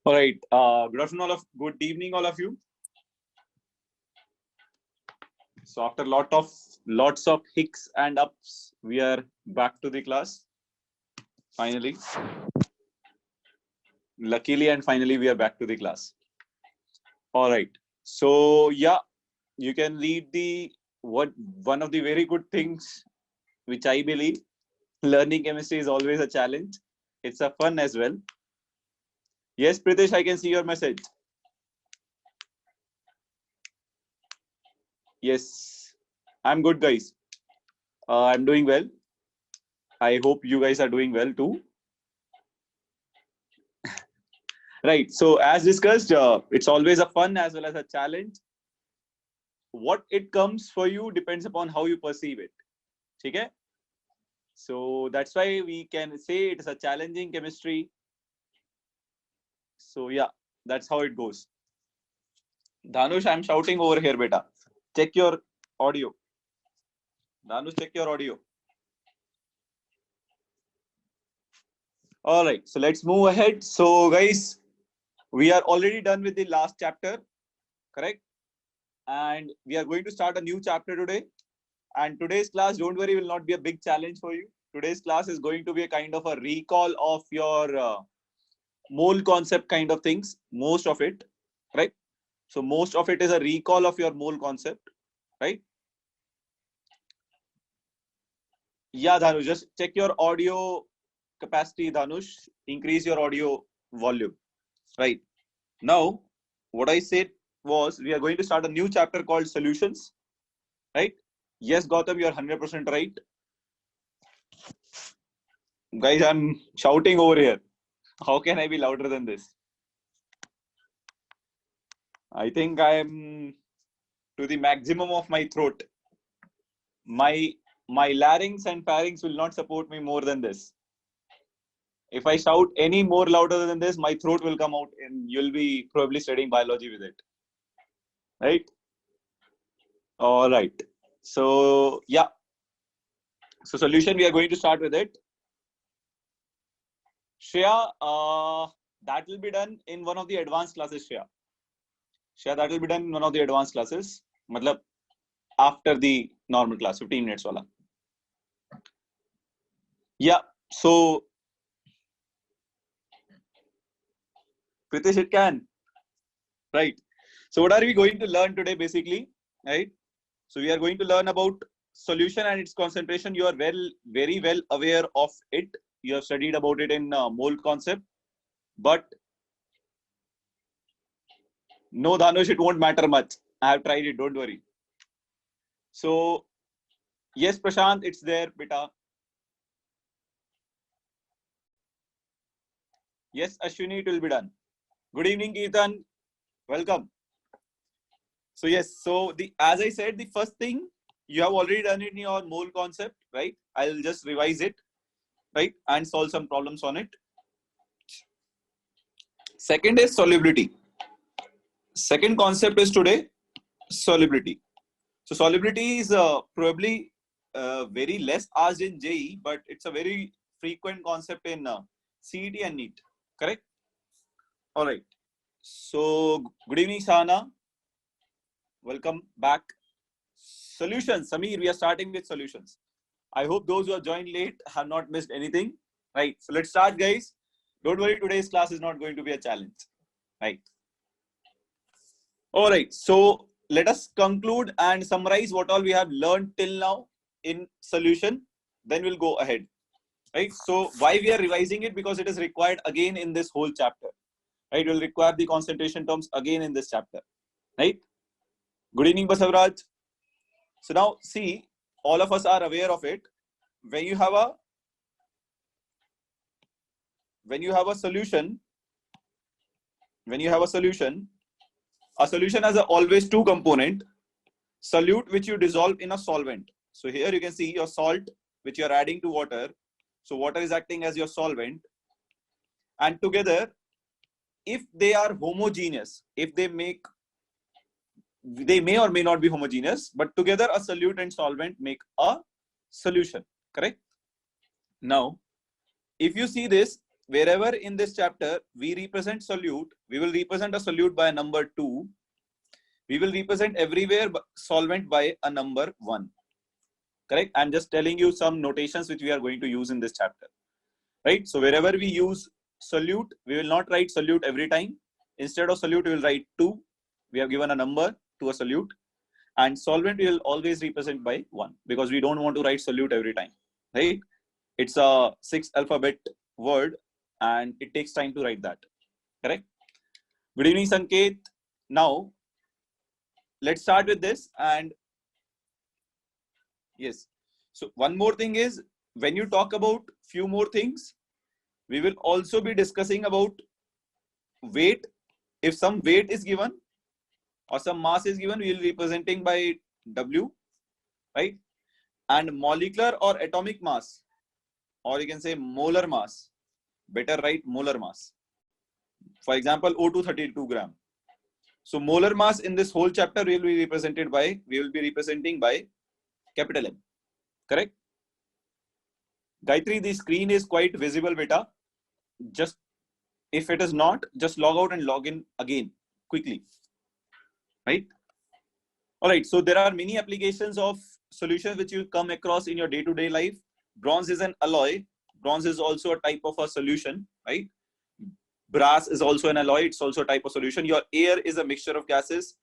All right. Good afternoon, good evening, all of you. So after lots of hicks and ups, we are back to the class. Finally, luckily, and finally, we are back to the class. All right. So yeah, you can read the one of the very good things which I believe learning chemistry is always a challenge. It's a fun as well. Yes, Pritesh, I can see your message. Yes, I'm good, guys. I'm doing well. I hope you guys are doing well too. Right. So as discussed, it's always a fun as well as a challenge. What it comes for you depends upon how you perceive it. Okay. So that's why we can say it is a challenging chemistry. So yeah, that's how it goes. Dhanush, I'm shouting over here, beta. Check your audio. Dhanush, check your audio. All right. So let's move ahead. So guys, we are already done with the last chapter, correct? And we are going to start a new chapter today. And today's class, don't worry, will not be a big challenge for you. Today's class is going to be a kind of a recall of your mole concept kind of things, most of it, right? So most of it is a recall of your mole concept, right? Yeah, Dhanush, just check your audio capacity, Dhanush. Increase your audio volume, right? Now, what I said was we are going to start a new chapter called solutions, right? Yes, Gautam, you're 100% right. Guys, I'm shouting over here. How can I be louder than this? I think I am to the maximum of my throat. My larynx and pharynx will not support me more than this. If I shout any more louder than this, my throat will come out and you'll be probably studying biology with it. Right? All right. So yeah. So solution, we are going to start with it. Shreya, that will be done in one of the advanced classes, Shreya. Shreya, that will be done in one of the advanced classes. Matlab, after the normal class, 15 minutes wala. Yeah. So Pritesh, it can. Right. So what are we going to learn today, basically? Right. So we are going to learn about solution and its concentration. You are very well aware of it. You have studied about it in mole concept. But no, Dhanush, it won't matter much. I have tried it. Don't worry. So yes, Prashant, it's there, beta. Yes, Ashwini, it will be done. Good evening, Keertan. Welcome. So yes, so the as I said, the first thing you have already done it in your mole concept, right? I'll just revise it, right, and solve some problems on it. Second is solubility. Second concept is today solubility. So solubility is probably very less asked in JEE, but it's a very frequent concept in CET and NEET. Correct? All right. So good evening, Shana. Welcome back. Solutions. Samir, we are starting with solutions. I hope those who have joined late have not missed anything. Right. So let's start, guys. Don't worry, today's class is not going to be a challenge. Right. All right. So let us conclude and summarize what all we have learned till now in solution. Then we'll go ahead. Right. So why we are revising it? Because it is required again in this whole chapter. Right. We'll require the concentration terms again in this chapter. Right. Good evening, Basavraj. So now see, all of us are aware of it. When you have a solution, a solution has always two component: solute, which you dissolve in a solvent. So here you can see your salt, which you are adding to water. So water is acting as your solvent, and together, if they are homogeneous, if they may or may not be homogeneous, but together a solute and solvent make a solution. Correct? Now, if you see this, wherever in this chapter we represent solute, we will represent a solute by a number 2. We will represent everywhere solvent by a number 1. Correct? I'm just telling you some notations which we are going to use in this chapter. Right? So wherever we use solute, we will not write solute every time. Instead of solute, we will write 2. We have given a number to a solute. And solvent we will always represent by 1 because we don't want to write solute every time. Right? It's a 6 alphabet word and it takes time to write that. Correct? Good evening, Sanket. Now, let's start with this. And yes, so one more thing is, when you talk about few more things, we will also be discussing about weight. If some weight is given or some mass is given, we will be representing by W, right? And molecular or atomic mass, or you can say molar mass. Better write molar mass. For example, O2 32 gram. So molar mass in this whole chapter we will be representing by capital M. Correct? Gayatri, the screen is quite visible, beta. Just if it is not, just log out and log in again quickly. Right? All right. So there are many applications of solutions which you come across in your day-to-day life. Bronze is an alloy. Bronze is also a type of a solution, right? Brass is also an alloy. It's also a type of solution. Your air is a mixture of gases.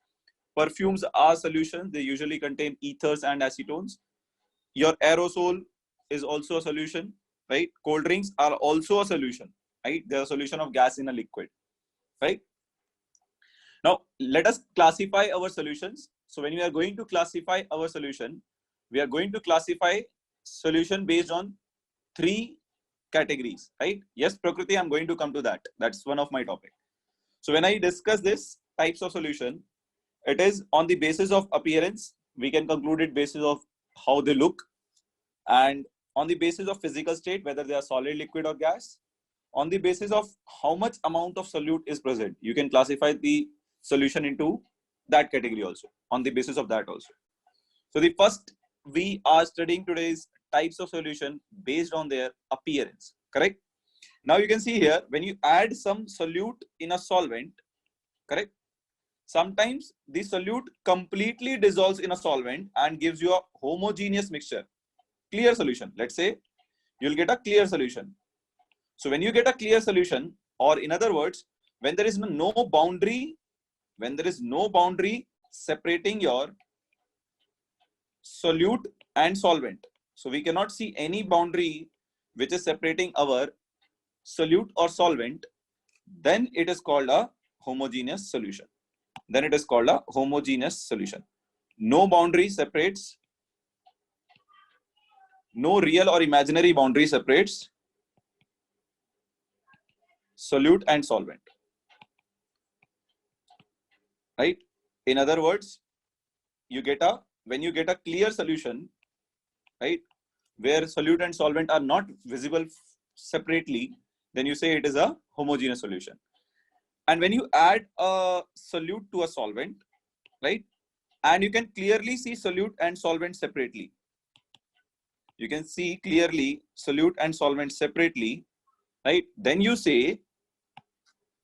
Perfumes are solutions. They usually contain ethers and acetones. Your aerosol is also a solution, right? Cold drinks are also a solution, right? They're a solution of gas in a liquid, right? Now, let us classify our solutions. So when we are going to classify our solution, we are going to classify solution based on 3 categories, right? Yes, Prakriti, I'm going to come to that. That's one of my topic. So when I discuss this types of solution, it is on the basis of appearance. We can conclude it basis of how they look, and on the basis of physical state, whether they are solid, liquid or gas. On the basis of how much amount of solute is present, you can classify the solution into that category also, on the basis of that also. So the first we are studying today's types of solution based on their appearance. Correct? Now you can see here, when you add some solute in a solvent, correct? Sometimes the solute completely dissolves in a solvent and gives you a homogeneous mixture, clear solution. Let's say you'll get a clear solution. So when you get a clear solution, or in other words, when there is no boundary separating your solute and solvent. So we cannot see any boundary which is separating our solute or solvent, then it is called a homogeneous solution. No boundary separates, no real or imaginary boundary separates solute and solvent. Right? In other words, when you get a clear solution, right, where solute and solvent are not visible separately, then you say it is a homogeneous solution. And when you add a solute to a solvent, right, and you can clearly see solute and solvent separately. You can see clearly solute and solvent separately, right? Then you say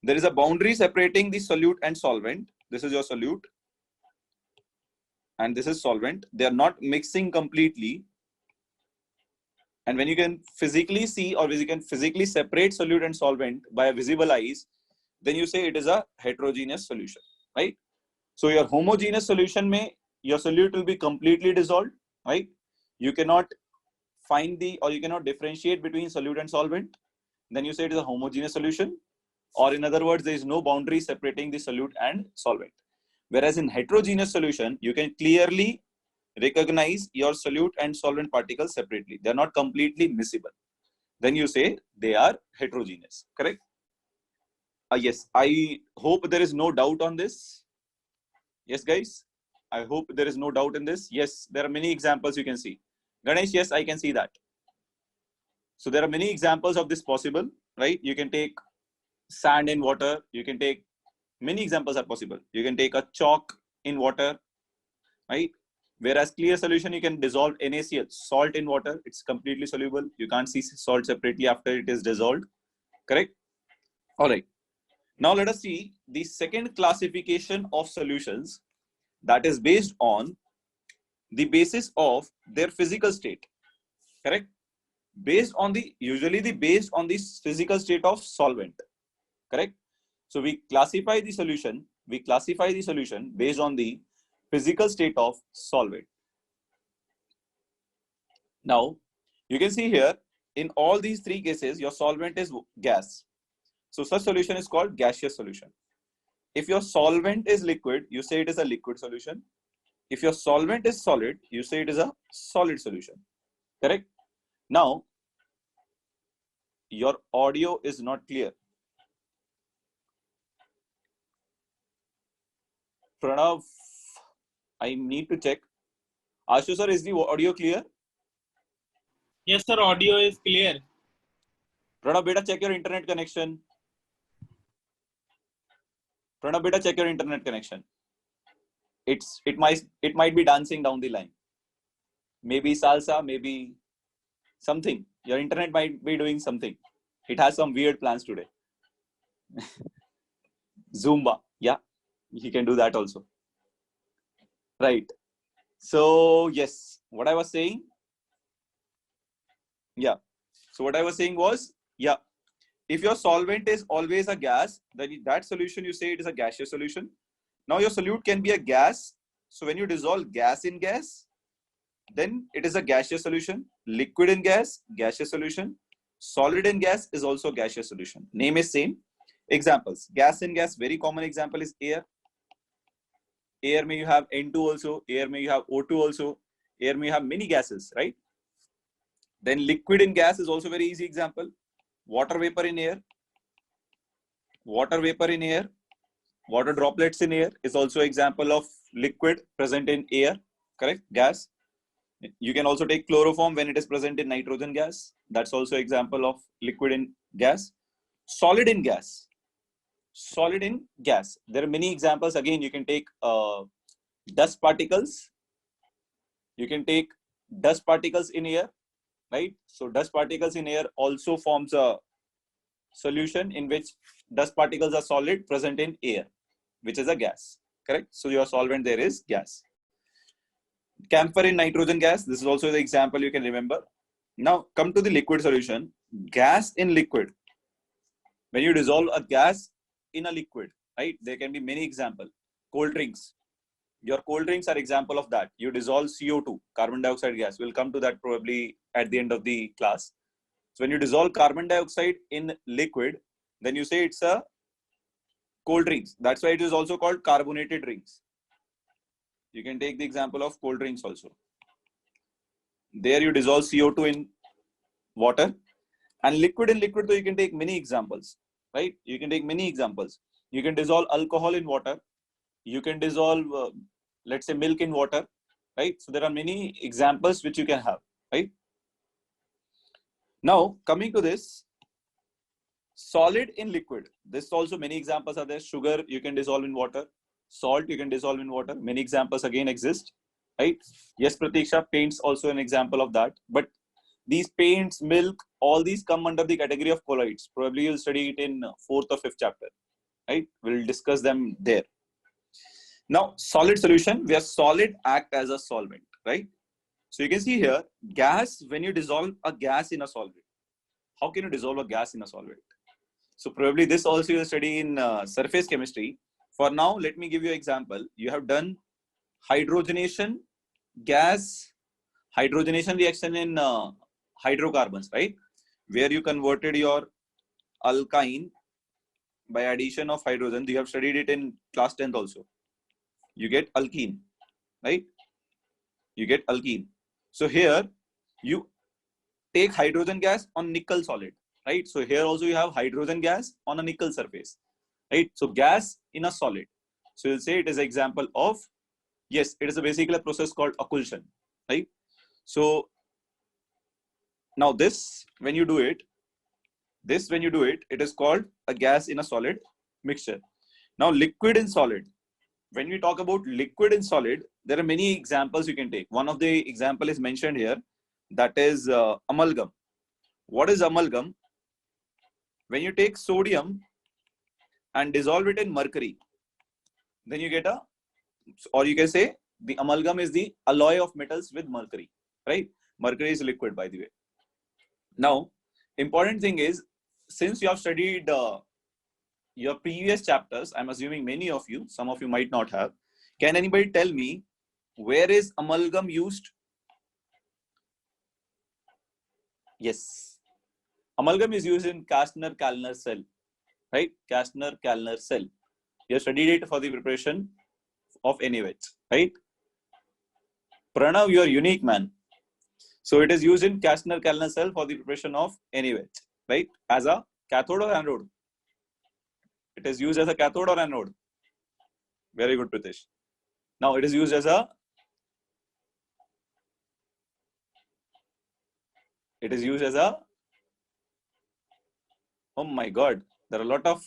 there is a boundary separating the solute and solvent. This is your solute and this is solvent. They are not mixing completely. And when you can physically see, or you can physically separate solute and solvent by visible eyes, then you say it is a heterogeneous solution, right? So your homogeneous solution your solute will be completely dissolved, right? You cannot you cannot differentiate between solute and solvent. Then you say it is a homogeneous solution, or in other words, there is no boundary separating the solute and solvent. Whereas in heterogeneous solution, you can clearly recognize your solute and solvent particles separately. They are not completely miscible. Then you say they are heterogeneous. Correct? Yes, I hope there is no doubt on this. Yes, guys, I hope there is no doubt in this. Yes, there are many examples you can see. Ganesh, yes, I can see that. So there are many examples of this possible, right? You can take sand in water. You can take many examples are possible. You can take a chalk in water, right? Whereas clear solution, you can dissolve NaCl, salt in water. It's completely soluble. You can't see salt separately after it is dissolved, Correct? All right. Now let us see the second classification of solutions, that is based on the basis of their physical state. Correct? Usually based on the physical state of solvent. Correct? So we classify the solution based on the physical state of solvent. Now, you can see here, in all these three cases, your solvent is gas. So such solution is called gaseous solution. If your solvent is liquid, you say it is a liquid solution. If your solvent is solid, you say it is a solid solution. Correct? Now, your audio is not clear. Pranav, I need to check. Ashu sir, is the audio clear? Yes, sir. Audio is clear. Pranav, beta, check your internet connection. Pranav, beta, check your internet connection. It might be dancing down the line. Maybe salsa, maybe something. Your internet might be doing something. It has some weird plans today. Zumba, yeah, you can do that also. Right. So yes, what I was saying. Yeah. So what I was saying was, yeah, if your solvent is always a gas, then that solution you say it is a gaseous solution. Now your solute can be a gas. So when you dissolve gas in gas, then it is a gaseous solution. Liquid in gas, gaseous solution. Solid in gas is also gaseous solution. Name is same. Examples: gas in gas, very common example is air. Air may you have N2 also, air may you have O2 also, air may you have many gases, right? Then liquid in gas is also very easy example. Water vapor in air. Water vapor in air. Water droplets in air is also example of liquid present in air, correct? Gas. You can also take chloroform when it is present in nitrogen gas. That's also example of liquid in gas. Solid in gas. Solid in gas. There are many examples. Again, you can take dust particles. You can take dust particles in air, right? So dust particles in air also forms a solution in which dust particles are solid present in air, which is a gas, correct? So your solvent there is gas. Camphor in nitrogen gas. This is also the example you can remember. Now come to the liquid solution. Gas in liquid. When you dissolve a gas in a liquid, right? There can be many examples. Cold drinks. Your cold drinks are example of that. You dissolve CO2, carbon dioxide gas. We'll come to that probably at the end of the class. So when you dissolve carbon dioxide in liquid, then you say it's a cold drinks. That's why it is also called carbonated drinks. You can take the example of cold drinks also. There you dissolve CO2 in water, and liquid in liquid, though you can take many examples, right? You can take many examples. You can dissolve alcohol in water. You can dissolve, let's say, milk in water, right? So there are many examples which you can have, right? Now coming to this, solid in liquid. This also many examples are there. Sugar you can dissolve in water. Salt you can dissolve in water. Many examples again exist, right? Yes, Pratiksha, paints also an example of that. But these paints, milk, all these come under the category of colloids. Probably you'll study it in 4th or 5th chapter, right? We'll discuss them there. Now, solid solution, where solid act as a solvent, right? So you can see here, gas, when you dissolve a gas in a solvent. How can you dissolve a gas in a solvent? So probably this also you study in surface chemistry. For now, let me give you an example. You have done hydrogenation reaction in hydrocarbons, right? Where you converted your alkyne by addition of hydrogen. You have studied it in class 10th also. You get alkene, right? You get alkene. So here you take hydrogen gas on nickel solid, right? So here also you have hydrogen gas on a nickel surface, right? So gas in a solid. So you'll say it is an example of, yes, it is basically a process called occlusion, right? So now this, when you do it, it is called a gas in a solid mixture. Now liquid in solid. When we talk about liquid in solid, there are many examples you can take. One of the example is mentioned here. That is amalgam. What is amalgam? when you take sodium and dissolve it in mercury, then you get a, or you can say the amalgam is the alloy of metals with mercury, right? Mercury is liquid, by the way. Now, important thing is, since you have studied your previous chapters, I'm assuming many of you, some of you might not have. Can anybody tell me where is amalgam used? Yes. Amalgam is used in Castner-Kalner cell, right? Castner-Kalner cell. You have studied it for the preparation of NaOH, right? Pranav, you are unique, man. So it is used in Castner-Kalner cell for the preparation of NaOH, right? As a cathode or anode? It is used as a cathode or anode? Very good, Pritesh. Now it is used as a, oh my God, there are a lot of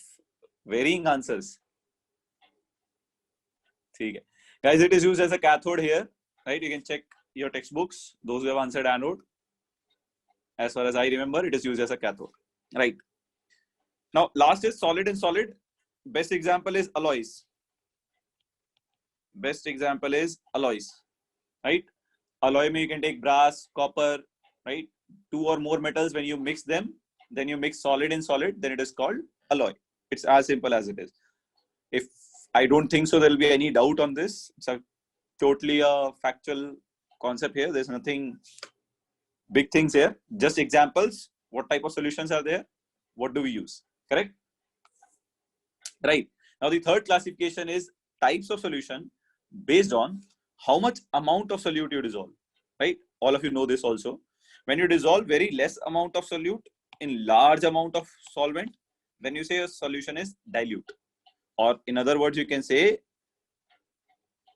varying answers. Okay. Guys, it is used as a cathode here, right? You can check your textbooks, those who have answered anode. As far as I remember, it is used as a cathode, right? Now, last is solid and solid. Best example is alloys. Best example is alloys, right? Alloy means you can take brass, copper, right? Two or more metals, when you mix them, then you mix solid and solid, then it is called alloy. It's as simple as it is. If I don't think so, there will be any doubt on this. It's a totally a factual concept here. There's nothing big things here. Just examples. What type of solutions are there? What do we use? Correct? Right. Now the third classification is types of solution based on how much amount of solute you dissolve. Right? All of you know this also. When you dissolve very less amount of solute in large amount of solvent, then you say a solution is dilute. Or in other words, you can say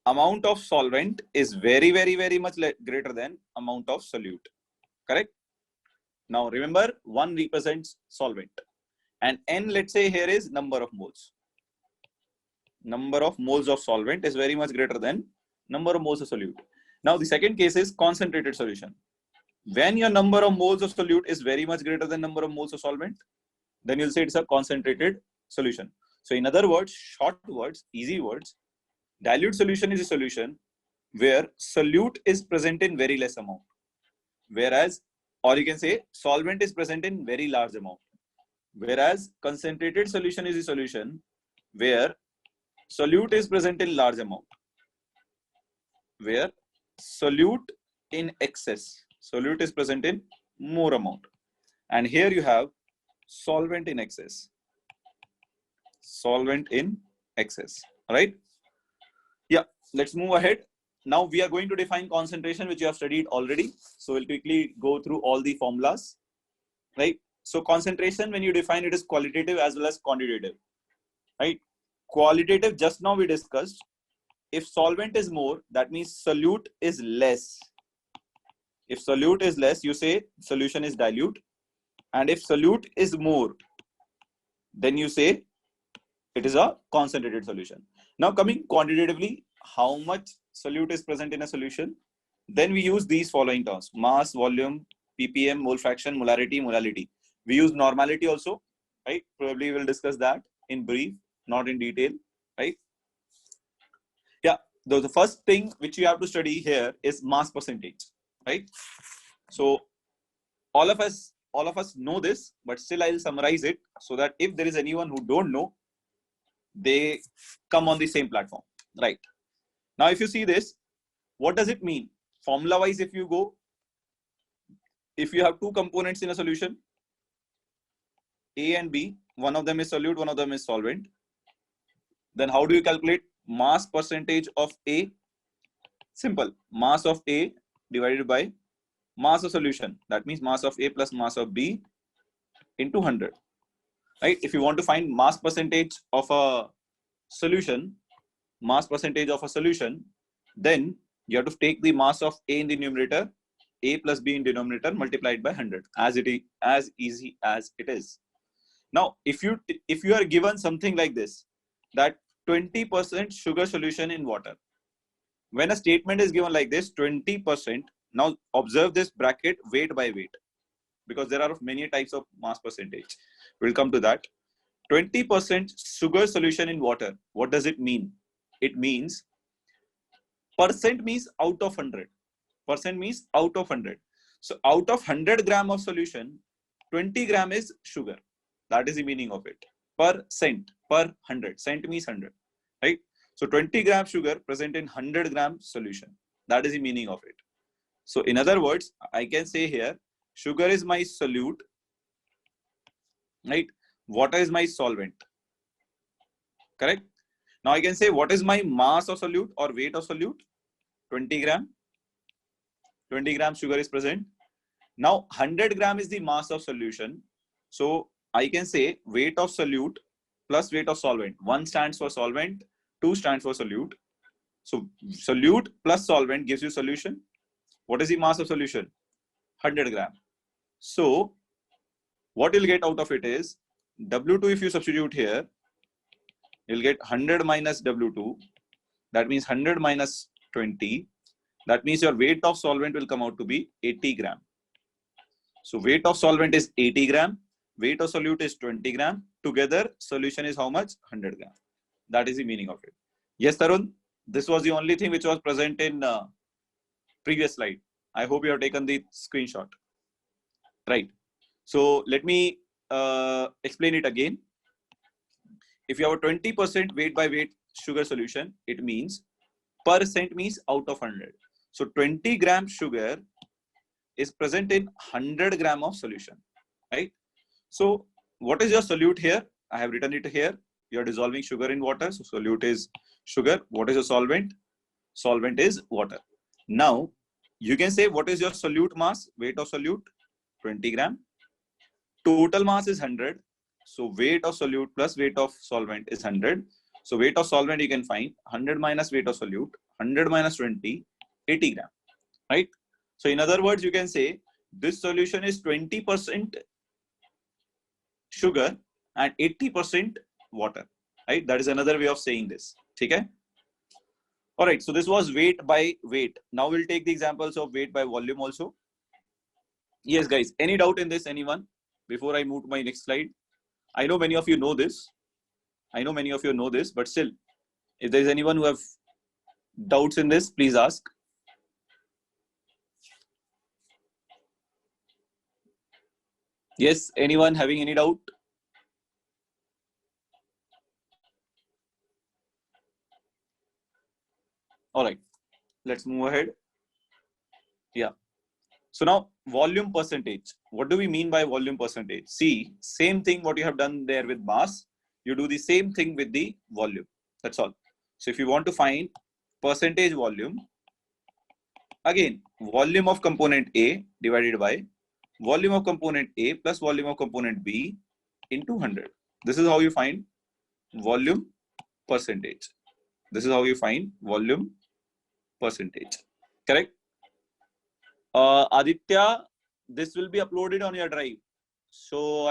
amount of solvent is very, very, very much greater than amount of solute. Correct? Now remember, 1 represents solvent. And N, let's say here is number of moles. Number of moles of solvent is very much greater than number of moles of solute. Now the second case is concentrated solution. When your number of moles of solute is very much greater than number of moles of solvent, then you'll say it's a concentrated solution. So in other words, short words, easy words, dilute solution is a solution where solute is present in very less amount. Whereas, or you can say solvent is present in very large amount. Whereas concentrated solution is a solution where solute is present in large amount. Where solute in excess. Solute is present in more amount. And here you have solvent in excess. Solvent in excess. Right? Yeah, let's move ahead. Now we are going to define concentration, which you have studied already. So we'll quickly go through all the formulas. Right? So concentration, when you define it, is qualitative as well as quantitative. Right? Qualitative, just now we discussed. If solvent is more, that means solute is less. If solute is less, you say solution is dilute. And if solute is more, then you say it is a concentrated solution. Now coming quantitatively, how much solute is present in a solution? Then we use these following terms: mass, volume, ppm, mole fraction, molarity, molality. We use normality also, right? Probably we'll discuss that in brief, not in detail, right? Yeah, the first thing which you have to study here is mass percentage, right? So all of us know this, but still I'll summarize it so that if there is anyone who don't know, they come on the same platform, right? Now, if you see this, what does it mean? Formula wise, if you go, if you have two components in a solution, A and B, one of them is solute, one of them is solvent, then how do you calculate mass percentage of A? Simple, mass of A divided by mass of solution. That means mass of A plus mass of B into 100. Right? If you want to find mass percentage of a solution, then you have to take the mass of A in the numerator, A plus B in denominator, multiplied by 100, as easy as it is. Now, if you are given something like this, that 20% sugar solution in water, when a statement is given like this, 20%, now observe this bracket, weight by weight. because there are many types of mass percentage. We'll come to that. 20% sugar solution in water. What does it mean? It means percent means out of 100. Percent means out of 100. So out of 100 gram of solution, 20 gram is sugar. That is the meaning of it. Per cent, per 100. Cent means 100, right? So 20 gram sugar present in 100 gram solution. That is the meaning of it. So in other words, I can say here, sugar is my solute, right? Water is my solvent, correct? Now I can say what is my mass of solute or weight of solute? 20 gram. 20 gram sugar is present. Now 100 gram is the mass of solution. So I can say weight of solute plus weight of solvent. 1 stands for solvent, 2 stands for solute. So solute plus solvent gives you solution. What is the mass of solution? 100 gram. So what you'll get out of it is W2, if you substitute here, you'll get 100 minus W2. That means 100 minus 20. That means your weight of solvent will come out to be 80 gram. So weight of solvent is 80 gram. Weight of solute is 20 gram. Together, solution is how much? 100 gram. That is the meaning of it. Yes, Tarun, this was the only thing which was present in previous slide. I hope you have taken the screenshot. Right. So let me explain it again. If you have a 20% weight by weight sugar solution, it means percent means out of 100. So 20 gram sugar is present in 100 gram of solution, right? So what is your solute here? I have written it here. You are dissolving sugar in water. So solute is sugar. What is your solvent? Solvent is water. Now you can say what is your solute mass? Weight of solute 20 gram. Total mass is 100. So weight of solute plus weight of solvent is 100. So weight of solvent you can find 100 minus weight of solute, 100 minus 20, 80 gram, right? So in other words, you can say this solution is 20% sugar and 80% water, right? That is another way of saying this. Okay. All right. So this was weight by weight. Now we'll take the examples of weight by volume also. Yes, guys. Any doubt in this? Anyone? Before I move to my next slide. I know many of you know this. But still, if there is anyone who have doubts in this, please ask. Yes, anyone having any doubt? All right, let's move ahead. Yeah. So now volume percentage. What do we mean by volume percentage? See, same thing what you have done there with mass, you do the same thing with the volume. That's all. So if you want to find percentage volume, again, volume of component A divided by volume of component A plus volume of component B into 100. This is how you find volume percentage. This is how you find volume percentage. Correct? Aditya, this will be uploaded on your drive. So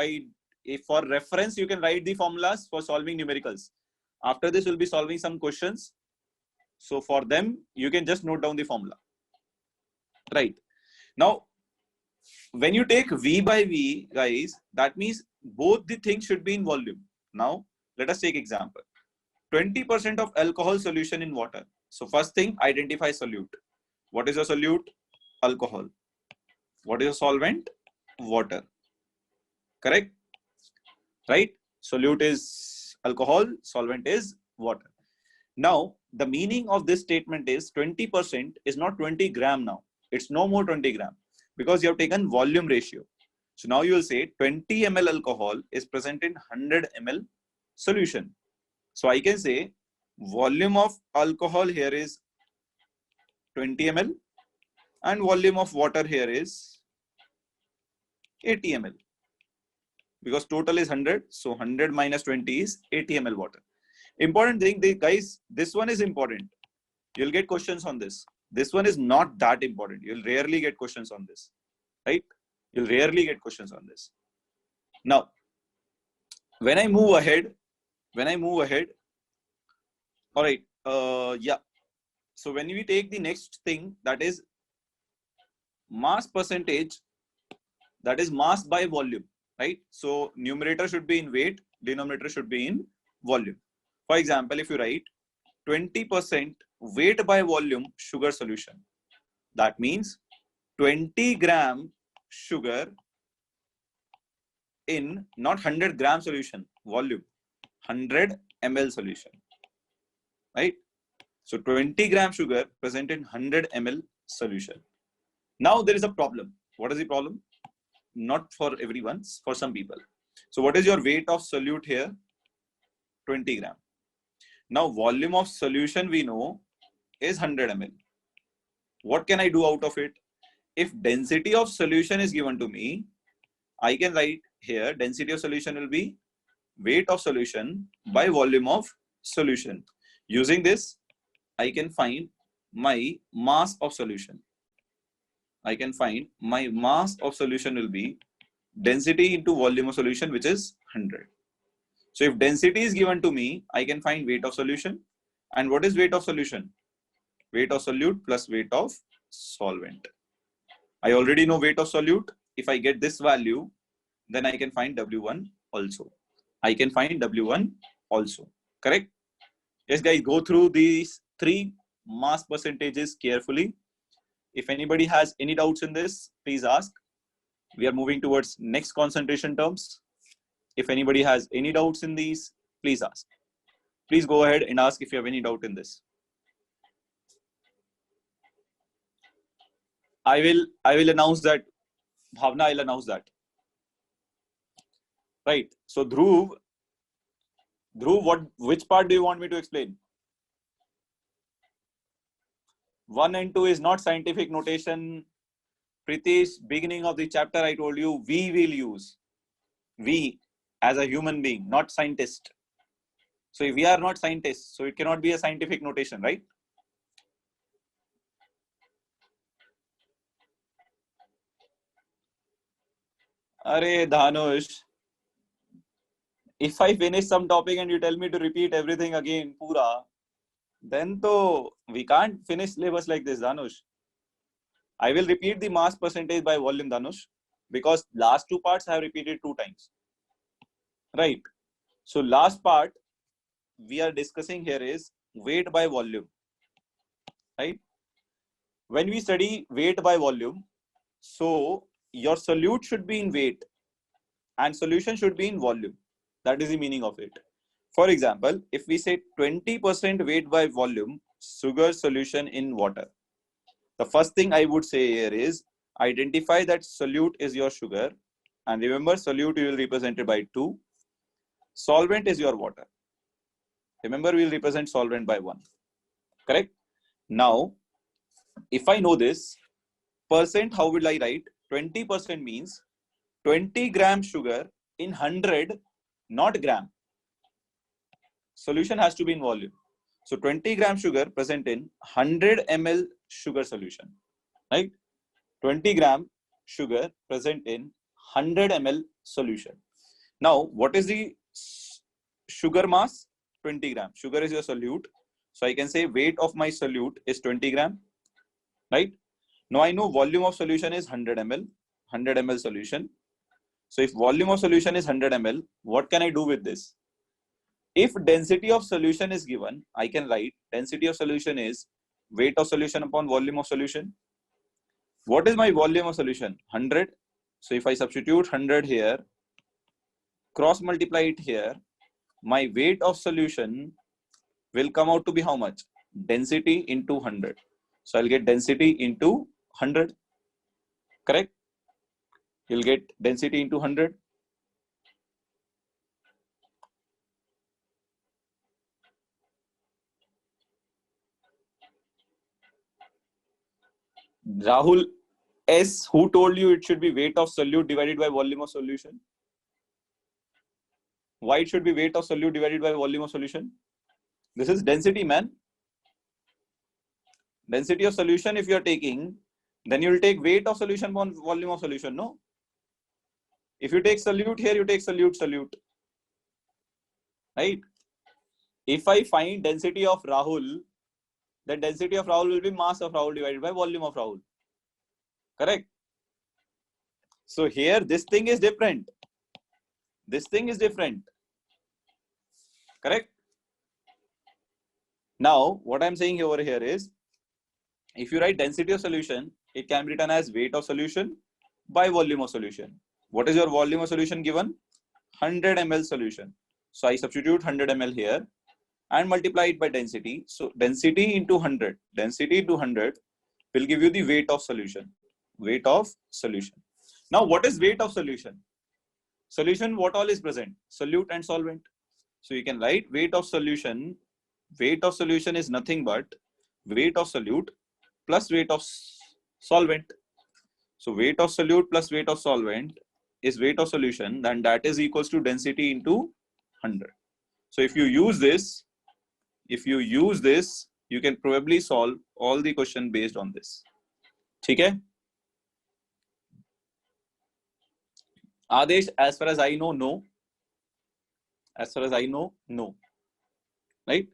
if for reference, you can write the formulas for solving numericals. After this, we'll be solving some questions. So for them, you can just note down the formula. Right. Now, when you take V by V, guys, that means both the things should be in volume. Now, let us take example. 20% of alcohol solution in water. So first thing, identify solute. What is a solute? Alcohol. What is a solvent? Water. Correct? Right? Solute is alcohol, solvent is water. Now, the meaning of this statement is 20% is not 20 gram now. It's no more 20 gram because you have taken volume ratio. So now you will say 20 ml alcohol is present in 100 ml solution. So I can say volume of alcohol here is 20 ml and volume of water here is 80 ml because total is 100. So 100 minus 20 is 80 ml water. Important thing, guys, this one is important. You'll get questions on this. This one is not that important. You'll rarely get questions on this, right? You'll rarely get questions on this. Now, when I move ahead, all right, yeah. So when we take the next thing, that is mass percentage That is mass by volume, right? So numerator should be in weight, denominator should be in volume. For example, if you write 20% weight by volume sugar solution, that means 20 gram sugar in not 100 gram solution, volume, 100 ml solution, right? So 20 gram sugar present in 100 ml solution. Now there is a problem. What is the problem? Not for everyone, for some people. So what is your weight of solute here? 20 gram. Now volume of solution we know is 100 ml. What can I do out of it? If density of solution is given to me, I can write here density of solution will be weight of solution by volume of solution. Using this, I can find my mass of solution. I can find my mass of solution will be density into volume of solution, which is 100. So if density is given to me, I can find weight of solution. And what is weight of solution? Weight of solute plus weight of solvent. I already know weight of solute. If I get this value, then I can find W1 also. I can find W1 also. Correct? Yes, guys, go through these three mass percentages carefully. If anybody has any doubts in this, please ask. We are moving towards next concentration terms. If anybody has any doubts in these, please ask. Please go ahead and ask if you have any doubt in this. I will announce that. Bhavna, I'll announce that. Right. So Dhruv, which part do you want me to explain? 1 and 2 is not scientific notation. Pritesh, beginning of the chapter, I told you we will use. We as a human being, not scientist. So if we are not scientists, so it cannot be a scientific notation, right? Are Dhanush, if I finish some topic and you tell me to repeat everything again, pura, then to we can't finish syllabus like this, Dhanush. I will repeat the mass percentage by volume, Dhanush, because last two parts I have repeated 2 times. Right. So last part we are discussing here is weight by volume. Right. When we study weight by volume, so your solute should be in weight and solution should be in volume. That is the meaning of it. For example, if we say 20% weight by volume, sugar solution in water. The first thing I would say here is identify that solute is your sugar. And remember, solute you will represent it by 2. Solvent is your water. Remember, we will represent solvent by 1. Correct? Now, if I know this, percent, how will I write? 20% means 20 gram sugar in 100, not gram. Solution has to be in volume. So 20 gram sugar present in 100 ml sugar solution. Right? 20 gram sugar present in 100 ml solution. Now, what is the sugar mass? 20 gram. Sugar is your solute. So I can say weight of my solute is 20 gram. Right? Now I know volume of solution is 100 ml. 100 ml solution. So if volume of solution is 100 ml, what can I do with this? If density of solution is given, I can write density of solution is weight of solution upon volume of solution. What is my volume of solution? 100. So if I substitute 100 here, cross multiply it here, my weight of solution will come out to be how much? Density into 100. So I'll get density into 100. Correct? You'll get density into 100. Rahul S, who told you it should be weight of solute divided by volume of solution? Why it should be weight of solute divided by volume of solution? This is density, man. Density of solution, if you are taking, then you will take weight of solution upon volume of solution, no? If you take solute here, you take solute. Right? If I find density of Rahul, then density of Rahul will be mass of Rahul divided by volume of Rahul. Correct? So here this thing is different. This thing is different. Correct? Now, what I'm saying over here is, if you write density of solution, it can be written as weight of solution by volume of solution. What is your volume of solution given? 100 ml solution. So I substitute 100 ml here and multiply it by density. So density into 100, density into 100 will give you the weight of solution. Weight of solution. Now, what is weight of solution? Solution, what all is present? Solute and solvent. So you can write weight of solution. Weight of solution is nothing but weight of solute plus weight of solvent. So weight of solute plus weight of solvent is weight of solution, then that is equals to density into 100. So if you use this, you can probably solve all the question based on this. Okay? Adesh, as far as I know, no. As far as I know, no. Right?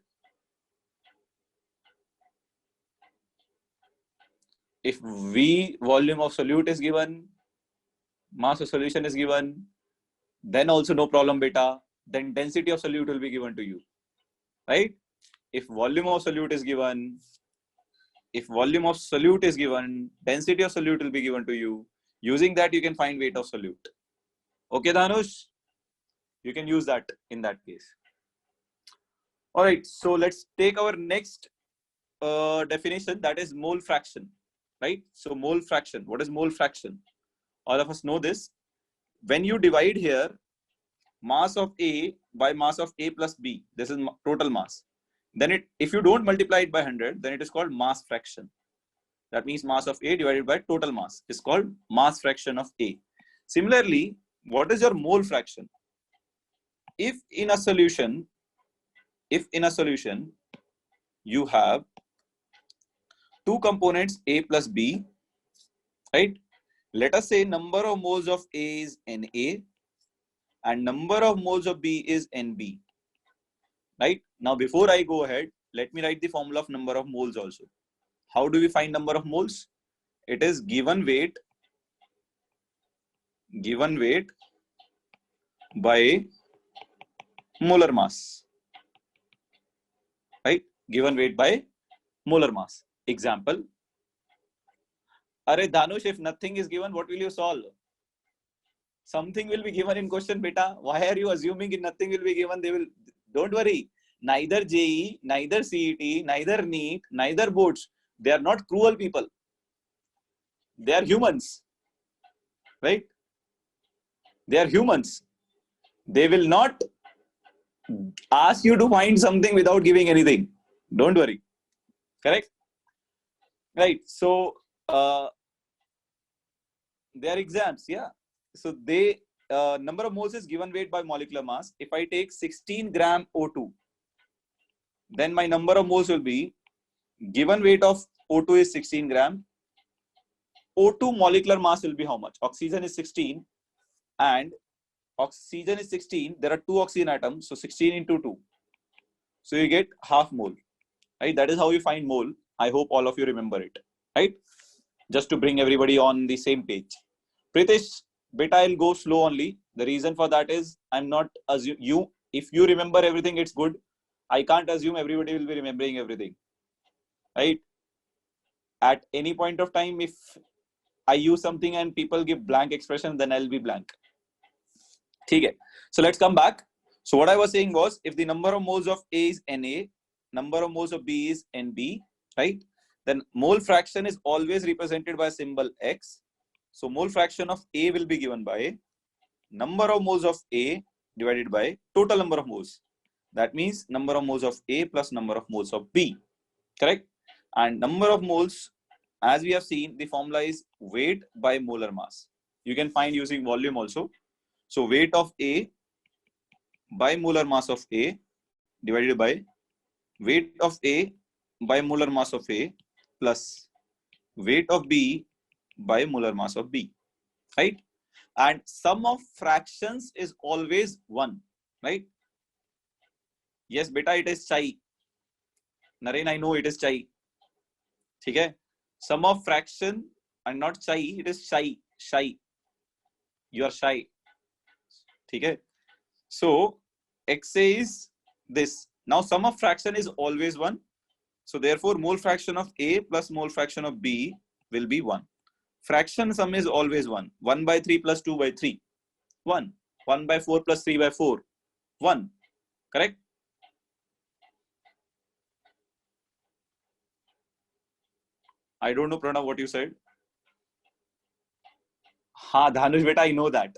If V volume of solute is given, mass of solution is given, then also no problem beta, then density of solute will be given to you. Right? If volume of solute is given, density of solute will be given to you. Using that, you can find weight of solute. Okay, Dhanush? You can use that in that case. All right, so let's take our next definition, that is mole fraction. Right? So mole fraction. What is mole fraction? All of us know this. When you divide here mass of A by mass of A plus B, this is total mass. Then if you don't multiply it by 100, then it is called mass fraction. That means mass of A divided by total mass is called mass fraction of A. Similarly, what is your mole fraction? If in a solution you have two components A plus B, right? Let us say number of moles of A is Na and number of moles of B is Nb. Right? Now, before I go ahead, let me write the formula of number of moles also. How do we find number of moles? It is given weight by molar mass. Right? Given weight by molar mass. Example. Are Dhanush, if nothing is given, what will you solve? Something will be given in question, beta. Why are you assuming if nothing will be given? They will. Don't worry. Neither JE, neither CET, neither NEET, neither boards. They are not cruel people. They are humans. Right? They are humans. They will not ask you to find something without giving anything. Don't worry. Correct? Right. So, their exams, yeah. So they number of moles is given weight by molecular mass. If I take 16 gram O2, then my number of moles will be given weight of O2 is 16 gram. O2 molecular mass will be how much? Oxygen is 16 and oxygen is 16. There are two oxygen atoms, so 16 into 2. So you get half mole. Right? That is how you find mole. I hope all of you remember it. Right? Just to bring everybody on the same page. Pritesh, beta, I'll go slow only. The reason for that is I'm not assume you. If you remember everything, it's good. I can't assume everybody will be remembering everything. Right? At any point of time, if I use something and people give blank expression, then I'll be blank. Okay. So let's come back. So what I was saying was, if the number of moles of A is Na, number of moles of B is Nb, right? Then mole fraction is always represented by symbol X. So mole fraction of A will be given by number of moles of A divided by total number of moles. That means number of moles of A plus number of moles of B. Correct? And number of moles, as we have seen, the formula is weight by molar mass. You can find using volume also. So weight of A by molar mass of A divided by weight of A by molar mass of A plus weight of B by molar mass of B, right? And sum of fractions is always 1, right? Yes, beta, it is chai. Naren, I know it is chai. Okay? Sum of fraction and not chai, it is chai. You are shy. ठीक है? So x is this. Now sum of fraction is always 1. So therefore mole fraction of A plus mole fraction of B will be 1. Fraction sum is always 1. 1 by 3 plus 2 by 3. 1. 1 by 4 plus 3 by 4. 1. Correct? I don't know, Pranav, what you said. Ha, Dhanush beta, I know that.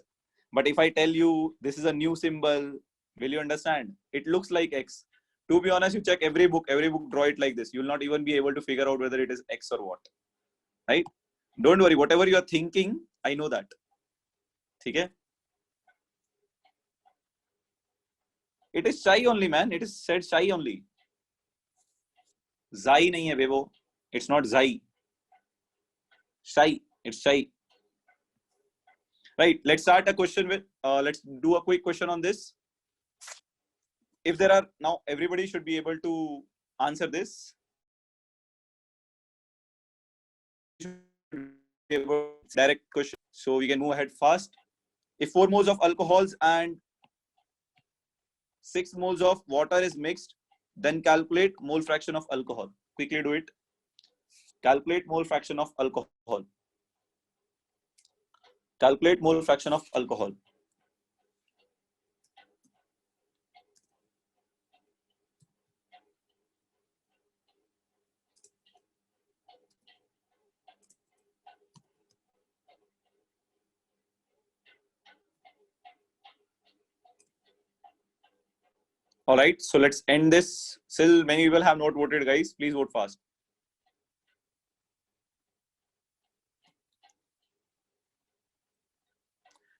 But if I tell you this is a new symbol, will you understand? It looks like X. To be honest, you check every book draw it like this. You will not even be able to figure out whether it is X or what. Right? Don't worry, whatever you are thinking, I know that. Okay? It is shy only, man. It is said shy only. Zai nahi hai, Bebo. It's not Zai. Shy. It's shy. Right. Let's start a question with, let's do a quick question on this. If there are, now everybody should be able to answer this. Direct question. So we can move ahead fast. If 4 moles of alcohols and 6 moles of water is mixed, then calculate mole fraction of alcohol. Quickly do it. Calculate mole fraction of alcohol. Calculate mole fraction of alcohol. All right, so let's end this. Still, many people have not voted, guys. Please vote fast.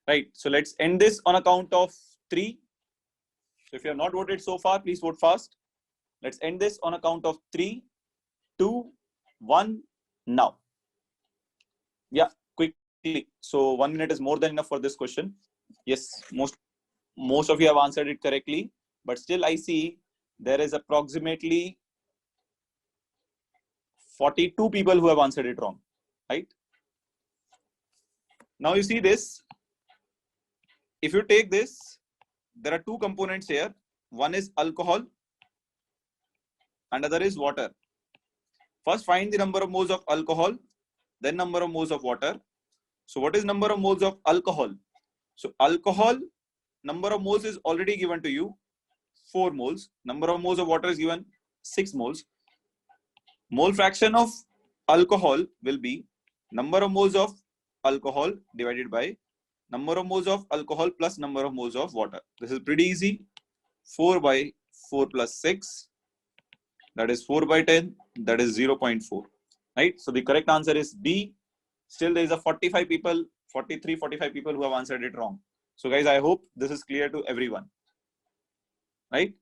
Right, so let's end this on a count of 3. So if you have not voted so far, please vote fast. Let's end this on a count of 3, 2, 1, now. Yeah, quickly. So 1 minute is more than enough for this question. Yes, most of you have answered it correctly, but still I see there is approximately 42 people who have answered it wrong, right? Now you see this. If you take this, there are 2 components here. One is alcohol, another is water. First, find the number of moles of alcohol, then number of moles of water. So what is number of moles of alcohol? So alcohol, number of moles is already given to you, 4 moles. Number of moles of water is given, 6 moles. Mole fraction of alcohol will be number of moles of alcohol divided by number of moles of alcohol plus number of moles of water. This is pretty easy. 4 by 4 plus 6, that is 4 by 10, that is 0.4. Right? So the correct answer is B. Still there is a 45 people, 43, 45 people who have answered it wrong. So guys, I hope this is clear to everyone. Right?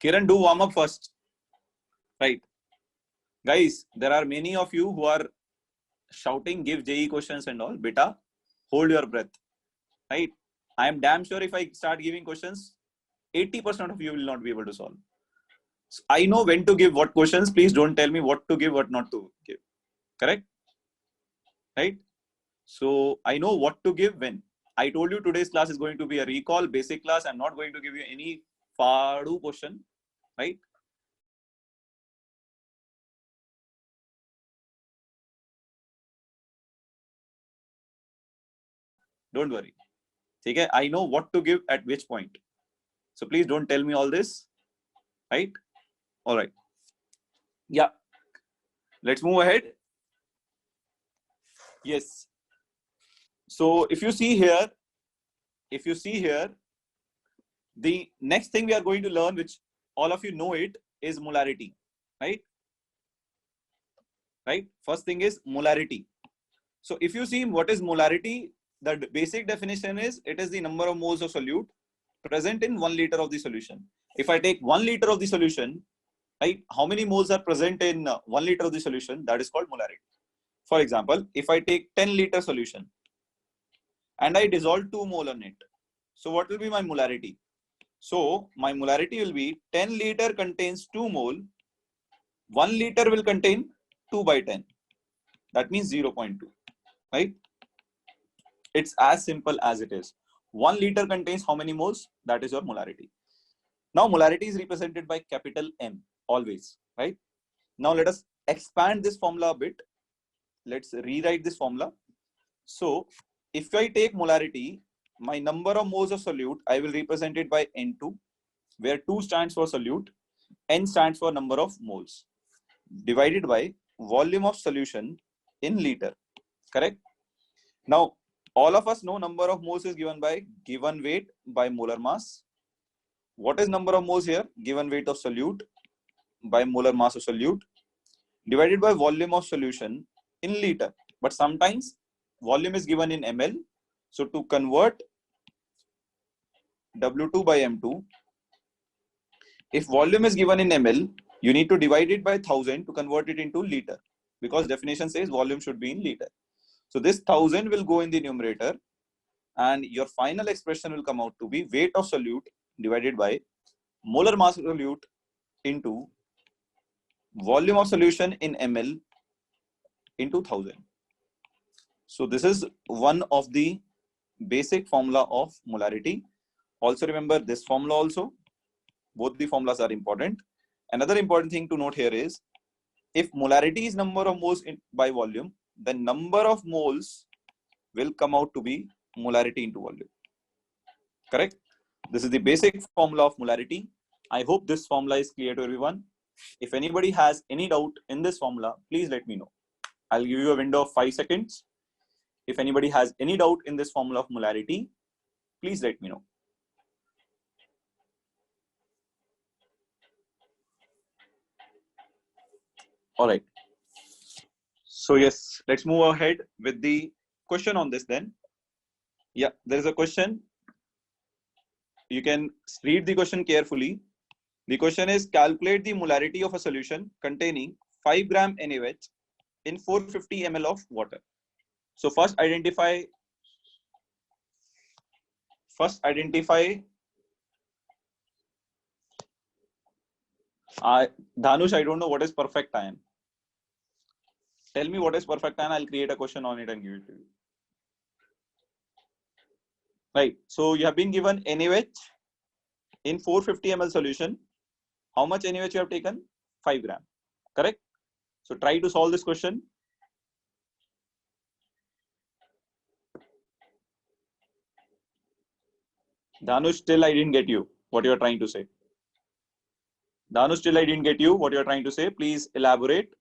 Kiran, do warm up first. Right? Guys, there are many of you who are shouting, give JE questions and all. Beta, hold your breath. Right? I am damn sure if I start giving questions, 80% of you will not be able to solve. So I know when to give what questions. Please don't tell me what to give, what not to give. Correct? Right? So I know what to give when. I told you today's class is going to be a recall basic class. I'm not going to give you any Fadu question. Right? Don't worry. Okay? I know what to give at which point. So please don't tell me all this. Right? All right. Yeah. Let's move ahead. Yes. So if you see here, the next thing we are going to learn, which all of you know it, is molarity. Right? Right? First thing is molarity. So if you see what is molarity, the basic definition is it is the number of moles of solute present in 1 liter of the solution. If I take 1 liter of the solution, right, how many moles are present in 1 liter of the solution? That is called molarity. For example, if I take 10 liter solution and I dissolve 2 mole on it, so what will be my molarity? So my molarity will be 10 liter contains 2 mole, 1 liter will contain 2 by 10. That means 0.2, right? It's as simple as it is. 1 liter contains how many moles? That is your molarity. Now molarity is represented by capital M always, right? Now let us expand this formula a bit. Let's rewrite this formula. So if I take molarity, my number of moles of solute, I will represent it by N2, where 2 stands for solute, N stands for number of moles, divided by volume of solution in liter, correct? Now, all of us know number of moles is given by given weight by molar mass. What is number of moles here? Given weight of solute by molar mass of solute divided by volume of solution in liter. But sometimes volume is given in ml. So to convert W2 by M2, if volume is given in ml, you need to divide it by 1000 to convert it into liter, because definition says volume should be in liter. So this 1000 will go in the numerator, and your final expression will come out to be weight of solute divided by molar mass of solute into volume of solution in ml into 1000. So this is one of the basic formula of molarity. Also remember this formula also. Both the formulas are important. Another important thing to note here is, if molarity is number of moles by volume, the number of moles will come out to be molarity into volume. Correct? This is the basic formula of molarity. I hope this formula is clear to everyone. If anybody has any doubt in this formula, please let me know. I'll give you a window of 5 seconds. If anybody has any doubt in this formula of molarity, please let me know. All right. So yes, let's move ahead with the question on this then. Yeah, there is a question. You can read the question carefully. The question is, calculate the molarity of a solution containing 5 gram NaOH in 450 ml of water. So first identify Dhanush, I don't know what is perfect ion. Tell me what is perfect ion. I'll create a question on it and give it to you. Right. So you have been given NaOH in 450 ml solution. How much NaOH you have taken? 5 gram. Correct? So try to solve this question. Dhanush, still I didn't get you. What you are trying to say? Dhanush, still I didn't get you. What you are trying to say? Please elaborate.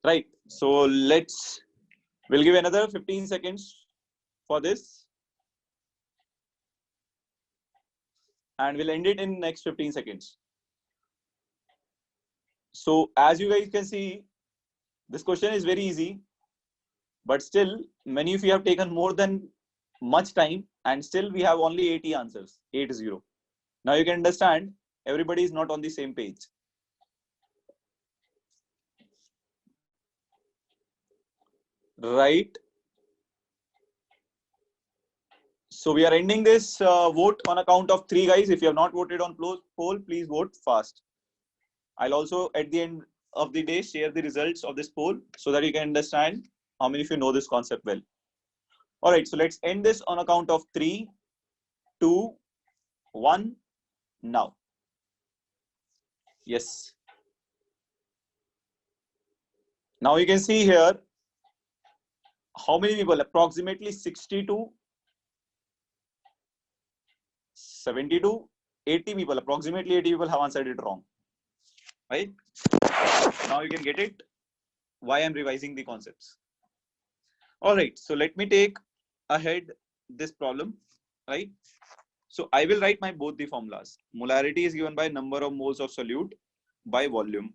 Right. So we'll give another 15 seconds for this. And we'll end it in next 15 seconds. So as you guys can see, this question is very easy, but still many of you have taken more than much time, and still we have only 80 answers, 80. Now you can understand everybody is not on the same page. Right. So we are ending this vote on account of 3, guys. If you have not voted on poll, please vote fast. I'll also at the end of the day share the results of this poll so that you can understand how many of you know this concept well. All right, so let's end this on account of 3, 2, 1, now. Yes. Now you can see here how many people, approximately 62, 72, 80 people, approximately 80 people have answered it wrong. Right? Now you can get it why I'm revising the concepts. All right, so let me take ahead this problem, right? So I will write my both the formulas. Molarity is given by number of moles of solute by volume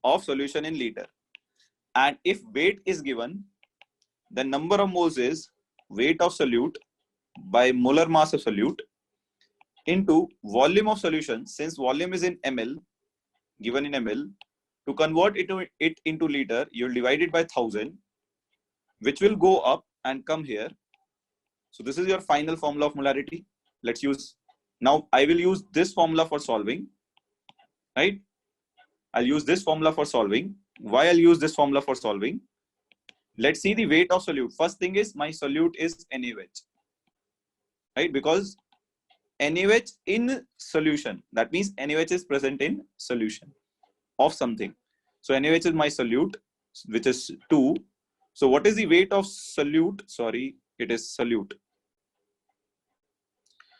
of solution in liter. And if weight is given, the number of moles is weight of solute by molar mass of solute into volume of solution. Since volume is in ml, given in ml, to convert it into liter, you'll divide it by 1000, which will go up and come here. So this is your final formula of molarity. Let's use, now I will use this formula for solving, right? I'll use this formula for solving. Why I'll use this formula for solving? Let's see the weight of solute. First thing is my solute is NaOH, right? Because NaOH in solution, that means NaOH is present in solution of something. So NaOH is my solute, which is 2. So what is the weight of solute? Sorry, it is solute.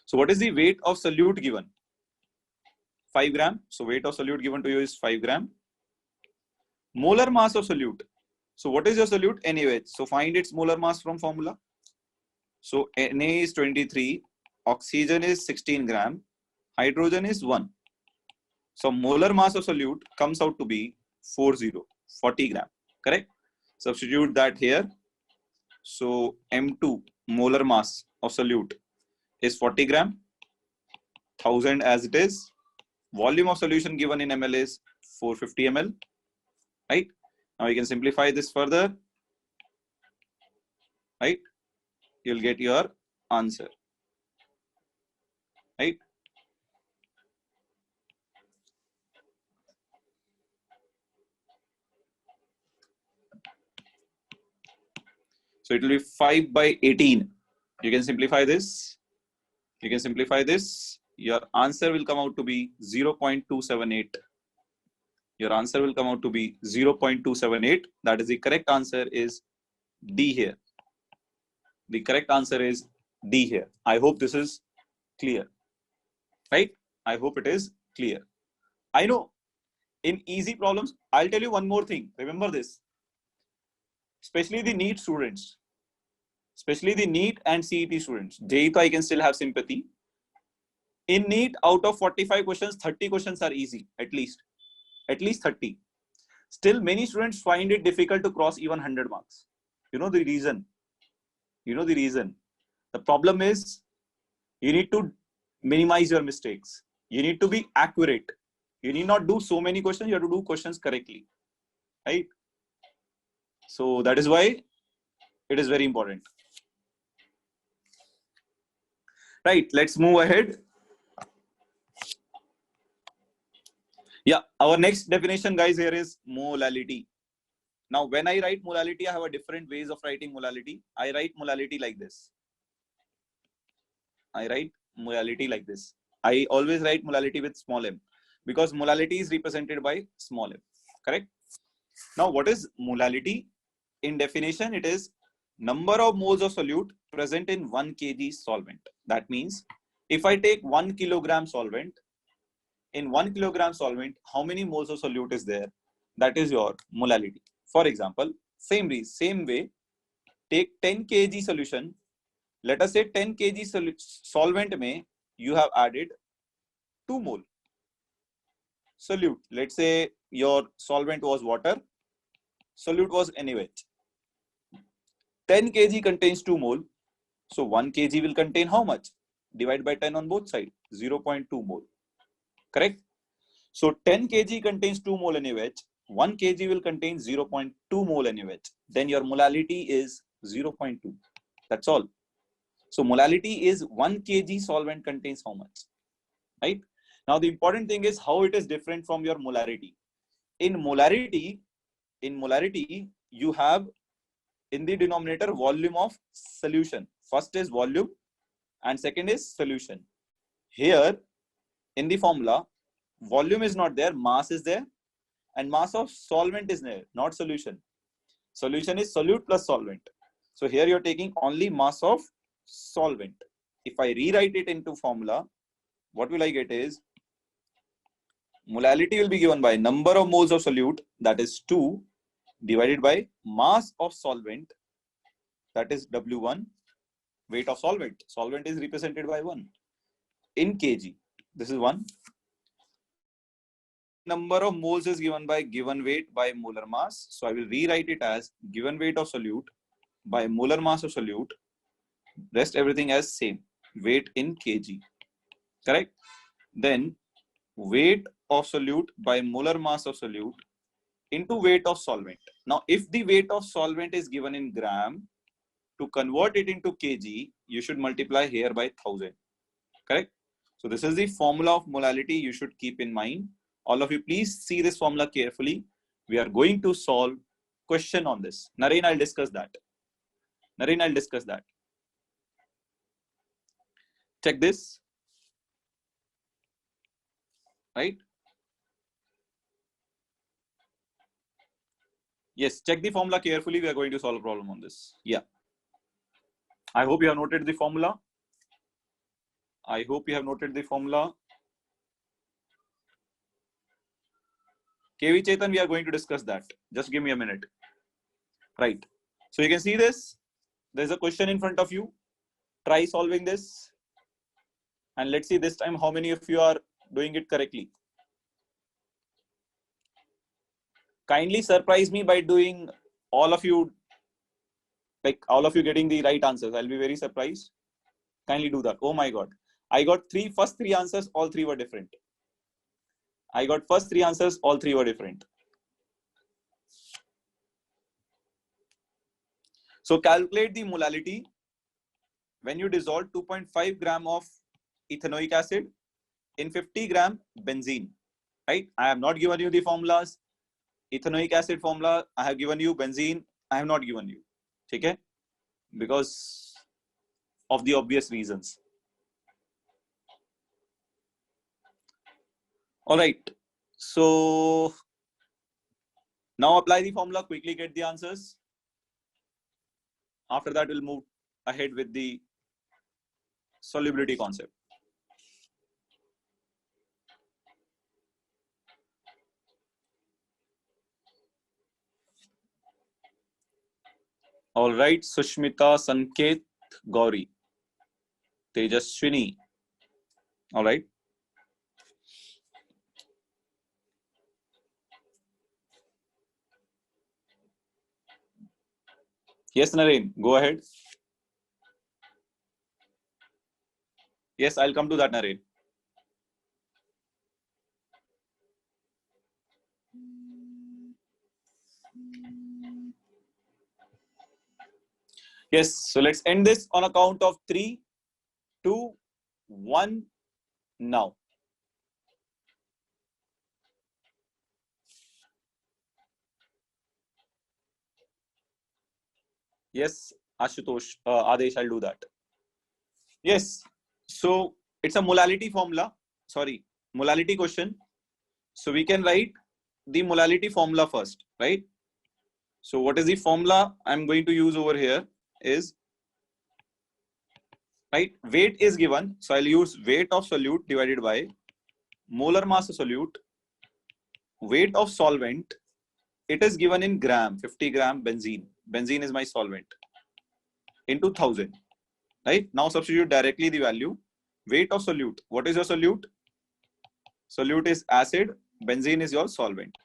So what is the weight of solute given? 5 gram. So weight of solute given to you is 5 gram. Molar mass of solute. So what is your solute? NaOH. So find its molar mass from formula. So Na is 23, oxygen is 16 gram, hydrogen is 1. So molar mass of solute comes out to be 40 gram, correct? Substitute that here. So M2 molar mass of solute is 40 gram, 1000 as it is. Volume of solution given in ml is 450 ml, right? Now you can simplify this further, right? You'll get your answer, right? So it will be 5 by 18. You can simplify this. You can simplify this. Your answer will come out to be 0.278. Your answer will come out to be 0.278. That is the correct answer is D here. The correct answer is D here. I hope this is clear, right? I hope it is clear. I know in easy problems, I'll tell you one more thing. Remember this, especially the NEET students, especially the NEET and CET students. JEE, I can still have sympathy. In NEET, out of 45 questions, 30 questions are easy, at least 30. Still, many students find it difficult to cross even 100 marks. You know the reason. You know the reason. The problem is you need to minimize your mistakes. You need to be accurate. You need not do so many questions. You have to do questions correctly, right? So that is why it is very important. Right, let's move ahead. Yeah, our next definition, guys, here is molality. Now, when I write molality, I have a different ways of writing molality. I write molality like this. I write molality like this. I always write molality with small m because molality is represented by small m, correct? Now, what is molality? In definition, it is number of moles of solute present in 1 kg solvent. That means if I take 1 kilogram solvent, in 1 kilogram solvent, how many moles of solute is there? That is your molality. For example, same way, take 10 kg solution. Let us say 10 kg solvent में you have added 2 mole solute. Let's say your solvent was water, solute was NaOH. 10 kg contains 2 mole. So 1 kg will contain how much? Divide by 10 on both sides, 0.2 mole. Correct? So 10 kg contains 2 mole NaOH. 1 kg will contain 0.2 mole NaOH. Then your molality is 0.2. That's all. So molality is 1 kg solvent contains how much? Right? Now the important thing is how it is different from your molarity. In molarity, you have in the denominator volume of solution. First is volume and second is solution. Here in the formula, volume is not there, mass is there, and mass of solvent is there, not solution. Solution is solute plus solvent. So here you're taking only mass of solvent. If I rewrite it into formula, what will I get is molality will be given by number of moles of solute, that is 2, divided by mass of solvent, that is W1, weight of solvent. Solvent is represented by 1 in kg. This is 1. Number of moles is given by given weight by molar mass. So I will rewrite it as given weight of solute by molar mass of solute. Rest everything as same. Weight in kg. Correct? Then weight of solute by molar mass of solute into weight of solvent. Now, if the weight of solvent is given in gram, to convert it into kg, you should multiply here by 1000. Correct? So this is the formula of molality you should keep in mind. All of you, please see this formula carefully. We are going to solve question on this. Naren, I'll discuss that. Naren, I'll discuss that. Check this. Right? Yes, check the formula carefully. We are going to solve a problem on this. Yeah. I hope you have noted the formula. I hope you have noted the formula. KV Chetan, we are going to discuss that. Just give me a minute. Right. So you can see this. There's a question in front of you. Try solving this. And let's see this time how many of you are doing it correctly. Kindly surprise me by doing all of you, like all of you getting the right answers. I'll be very surprised. Kindly do that. Oh my God. I got first three answers. All three were different. I got first three answers. All three were different. So calculate the molality when you dissolve 2.5 gram of ethanoic acid in 50 gram benzene. Right? I have not given you the formulas. Ethanoic acid formula, I have given you. Benzene, I have not given you. Okay? Because of the obvious reasons. All right. So now apply the formula, quickly get the answers. After that, we'll move ahead with the solubility concept. All right, Sushmita, Sanket, Gauri, Tejaswini. All right. Yes, Naren, go ahead. Yes, I'll come to that, Naren. Yes, so let's end this on a count of 3, 2, 1, now. Yes, Ashutosh, Adesh, I'll do that. Yes, so it's a molality formula. Sorry, molality question. So we can write the molality formula first, right? So what is the formula I'm going to use over here is, right, weight is given. So I'll use weight of solute divided by molar mass of solute, weight of solvent. It is given in gram, 50 gram benzene. Benzene is my solvent, into 1000. Right? Now substitute directly the value. Weight of solute. What is your solute? Solute is acid. Benzene is your solvent.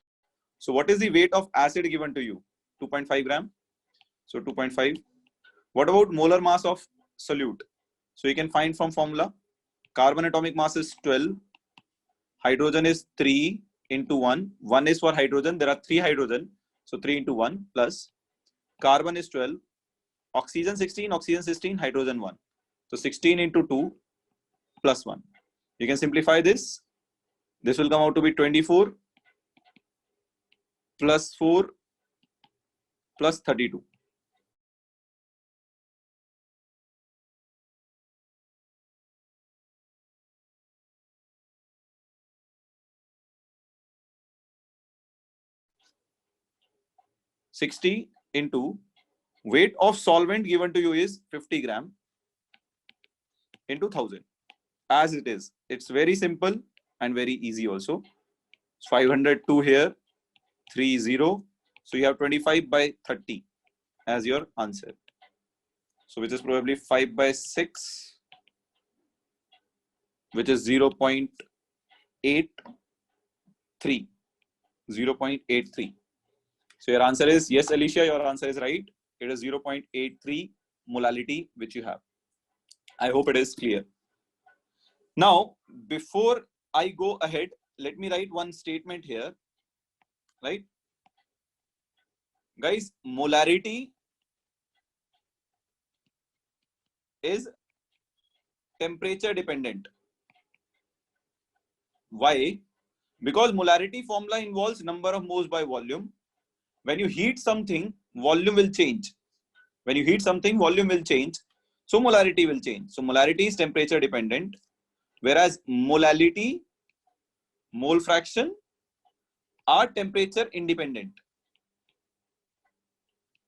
So what is the weight of acid given to you? 2.5 gram. So 2.5. What about molar mass of solute? So you can find from formula. Carbon atomic mass is 12. Hydrogen is 3 into 1. 1 is for hydrogen. There are 3 hydrogen. So 3 into 1 plus. Carbon is 12. Oxygen 16. Oxygen 16. Hydrogen 1. So 16 into 2 plus 1. You can simplify this. This will come out to be 24 plus 4 plus 32. (60) into weight of solvent given to you is 50 gram into 1000. As it is. It's very simple and very easy also. 502 here, 30. So you have 25 by 30 as your answer. So which is probably 5 by 6, which is 0.83. 0.83. So your answer is yes, Alicia, your answer is right. It is 0.83 molality which you have. I hope it is clear. Now, before I go ahead, let me write one statement here, right? Guys, molarity is temperature dependent. Why? Because molarity formula involves number of moles by volume. When you heat something, volume will change. When you heat something, volume will change. So molarity will change. So molarity is temperature dependent. Whereas molality, mole fraction are temperature independent.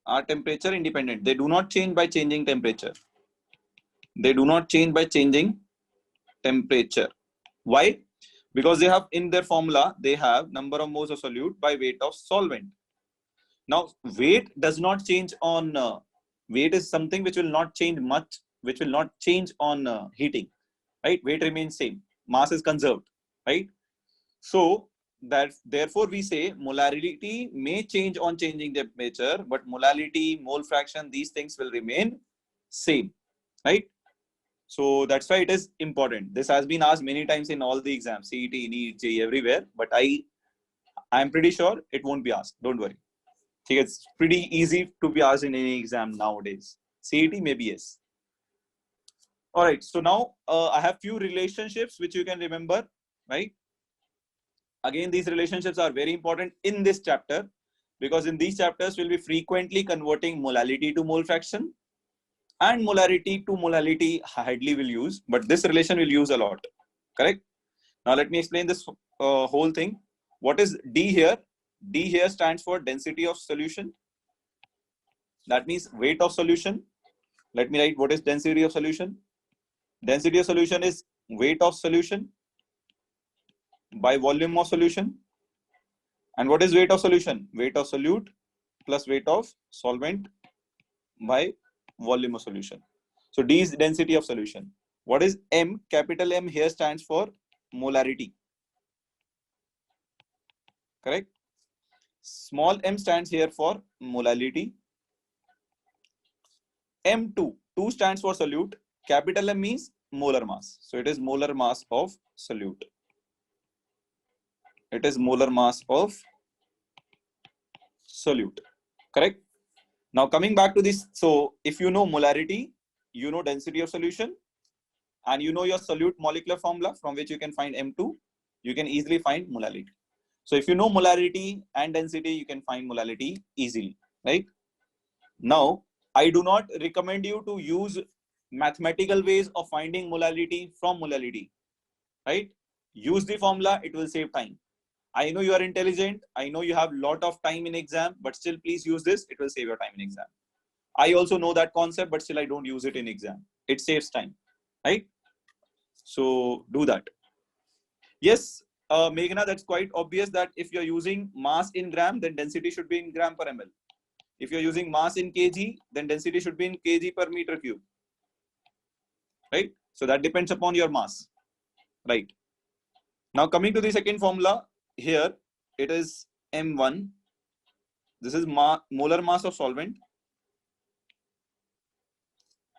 Are temperature independent. They do not change by changing temperature. They do not change by changing temperature. Why? Because they have in their formula, they have number of moles of solute by weight of solvent. Now, weight does not change on, weight is something which will not change much, which will not change on heating, right? Weight remains same. Mass is conserved, right? So, that therefore we say molarity may change on changing temperature, but molality, mole fraction, these things will remain same, right? So that's why it is important. This has been asked many times in all the exams, CET, NEET, JEE, everywhere, but I'm pretty sure it won't be asked. Don't worry. It's pretty easy to be asked in any exam nowadays. CET maybe yes. All right. So now I have few relationships which you can remember, right? Again, these relationships are very important in this chapter because in these chapters we'll be frequently converting molality to mole fraction and molarity to molality hardly will use, but this relation will use a lot, correct? Now let me explain this whole thing. What is D here? D here stands for density of solution. That means weight of solution. Let me write what is density of solution. Density of solution is weight of solution by volume of solution. And what is weight of solution? Weight of solute plus weight of solvent by volume of solution. So D is density of solution. What is M? Capital M here stands for molarity. Correct? Small m stands here for molality. M2, 2 stands for solute. Capital M means molar mass. So it is molar mass of solute. It is molar mass of solute. Correct? Now coming back to this. So if you know molarity, you know density of solution, and you know your solute molecular formula from which you can find M2, you can easily find molality. So if you know molarity and density, you can find molality easily, right? Now, I do not recommend you to use mathematical ways of finding molality from molality, right? Use the formula, it will save time. I know you are intelligent. I know you have a lot of time in exam, but still please use this. It will save your time in exam. I also know that concept, but still I don't use it in exam. It saves time, right? So do that. Yes, Meghna, that's quite obvious that if you're using mass in gram, then density should be in gram per ml. If you're using mass in kg, then density should be in kg per meter cube, right? So that depends upon your mass, right? Now coming to the second formula here, it is M1. This is molar mass of solvent.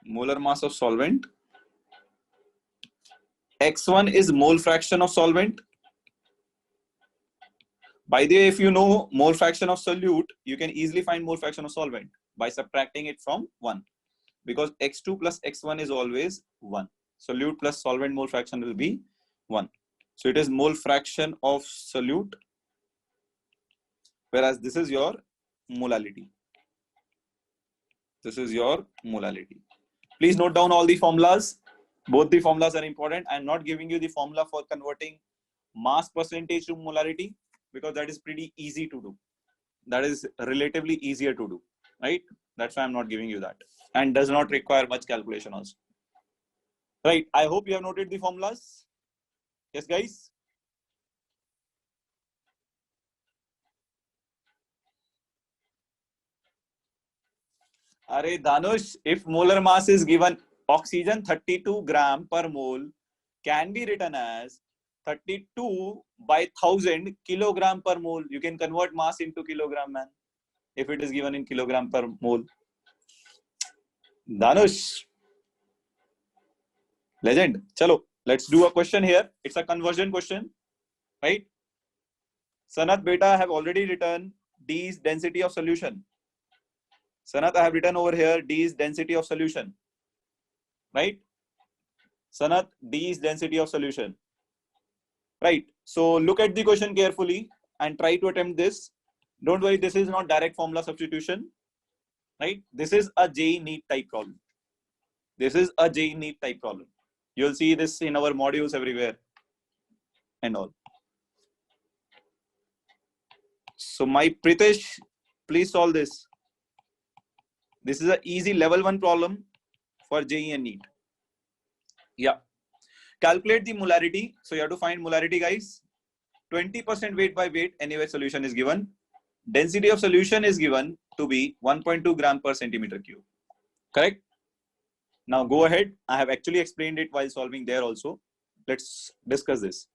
Molar mass of solvent. X1 is mole fraction of solvent. By the way, if you know mole fraction of solute, you can easily find mole fraction of solvent by subtracting it from 1. Because X2 plus X1 is always 1. Solute plus solvent mole fraction will be 1. So it is mole fraction of solute, whereas this is your molality. This is your molality. Please note down all the formulas. Both the formulas are important. I'm not giving you the formula for converting mass percentage to molarity because that is pretty easy to do. That is relatively easier to do, right? That's why I'm not giving you that, and does not require much calculation also. Right. I hope you have noted the formulas. Yes, guys. Are Dhanush, if molar mass is given, oxygen 32 gram per mole can be written as 32 by 1000 kilogram per mole. You can convert mass into kilogram, man, if it is given in kilogram per mole. Dhanush, legend. Chalo, let's do a question here. It's a conversion question, right? Sanat beta have already written D is density of solution. Sanat, I have written over here D is density of solution, right? Sanat, D is density of solution. Right. So look at the question carefully and try to attempt this. Don't worry, this is not direct formula substitution. Right. This is a JEE NEET type problem. This is a JEE NEET type problem. You'll see this in our modules everywhere and all. So my Pritesh, please solve this. This is an easy level 1 problem for JEE and NEET. Yeah. Calculate the molarity. So you have to find molarity, guys. 20% weight by weight, anyway, solution is given. Density of solution is given to be 1.2 gram per centimeter cube. Correct? Now go ahead. I have actually explained it while solving there also. Let's discuss this.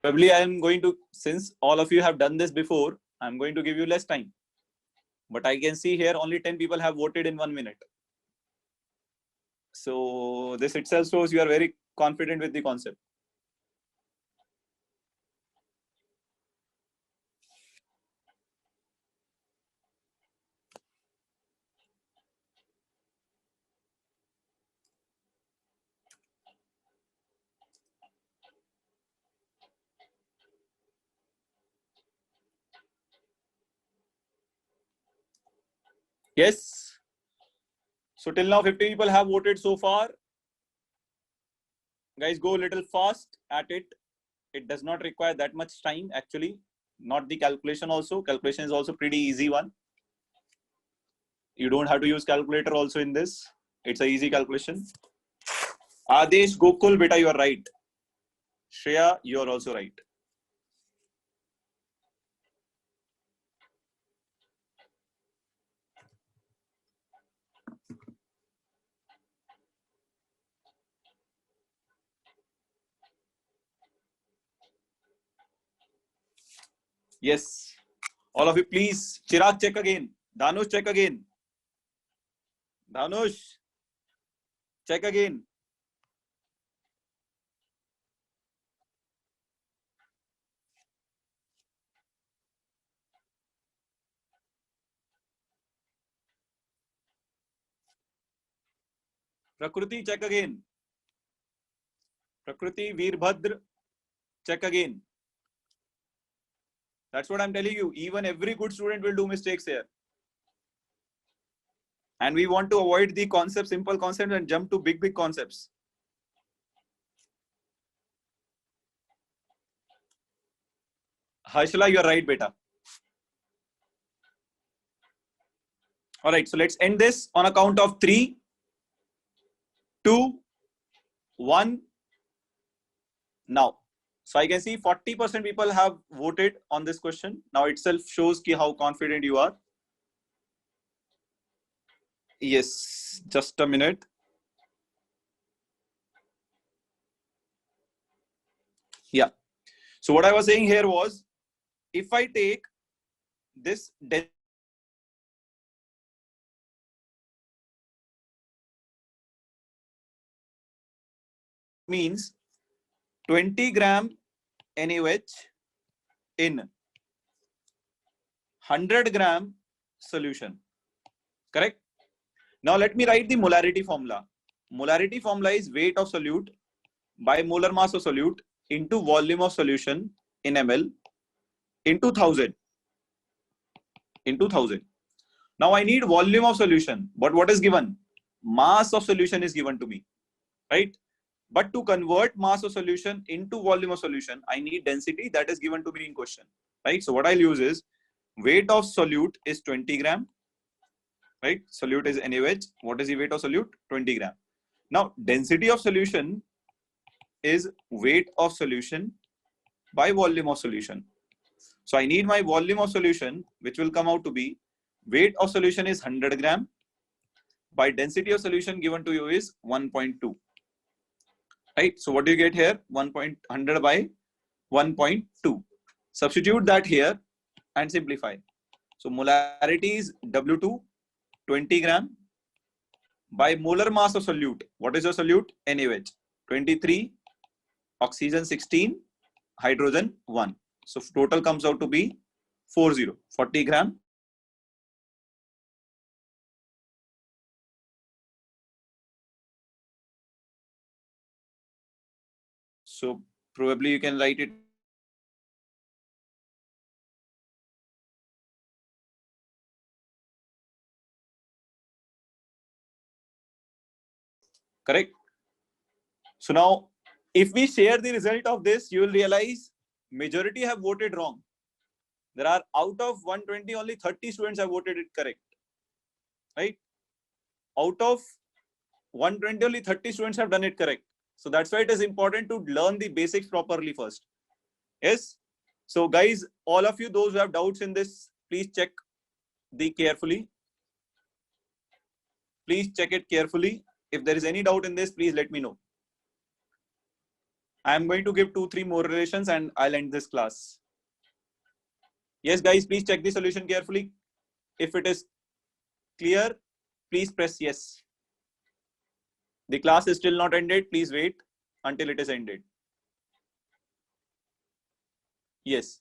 Probably I am going to, since all of you have done this before, I'm going to give you less time. But I can see here only 10 people have voted in 1 minute. So this itself shows you are very confident with the concept. Yes. So till now 50 people have voted so far. Guys, go a little fast at it. It does not require that much time actually. Not the calculation also. Calculation is also pretty easy one. You don't have to use calculator also in this. It's a easy calculation. Adesh, Gokul, beta, you are right. Shreya, you are also right. Yes. All of you, please. Chirag, check again. Dhanush, check again. Dhanush, check again. Prakriti, check again. Prakriti, Veerbhadra, check again. That's what I'm telling you. Even every good student will do mistakes here. And we want to avoid the concept, simple concepts and jump to big concepts. Harshla, you're right, beta. All right, so let's end this on a count of 3, 2, 1. Now, so I can see 40% people have voted on this question. Now itself shows how confident you are. Yes, just a minute. Yeah. So what I was saying here was, if I take this means 20 gram NaOH in 100 gram solution. Correct? Now let me write the molarity formula. Molarity formula is weight of solute by molar mass of solute into volume of solution in ml into 1000. Into 1000. Now I need volume of solution, but what is given? Mass of solution is given to me, right? But to convert mass of solution into volume of solution, I need density that is given to me in question, right? So what I'll use is weight of solute is 20 gram, right? Solute is NaOH. What is the weight of solute? 20 gram. Now density of solution is weight of solution by volume of solution. So I need my volume of solution, which will come out to be weight of solution is 100 gram by density of solution given to you is 1.2. Right? So what do you get here? 100 by 1.2. Substitute that here and simplify. So molarity is W2, 20 gram by molar mass of solute. What is your solute? NaOH, 23, oxygen 16, hydrogen 1. So total comes out to be 40 gram. So probably you can write it. Correct. So now, if we share the result of this, you will realize majority have voted wrong. There are out of 120, only 30 students have voted it correct. Right? Out of 120, only 30 students have done it correct. So that's why it is important to learn the basics properly first. Yes. So guys, all of you, those who have doubts in this, please check the carefully. Please check it carefully. If there is any doubt in this, please let me know. I am going to give 2-3 more relations and I'll end this class. Yes, guys, please check the solution carefully. If it is clear, please press yes. The class is still not ended. Please wait until it is ended. Yes.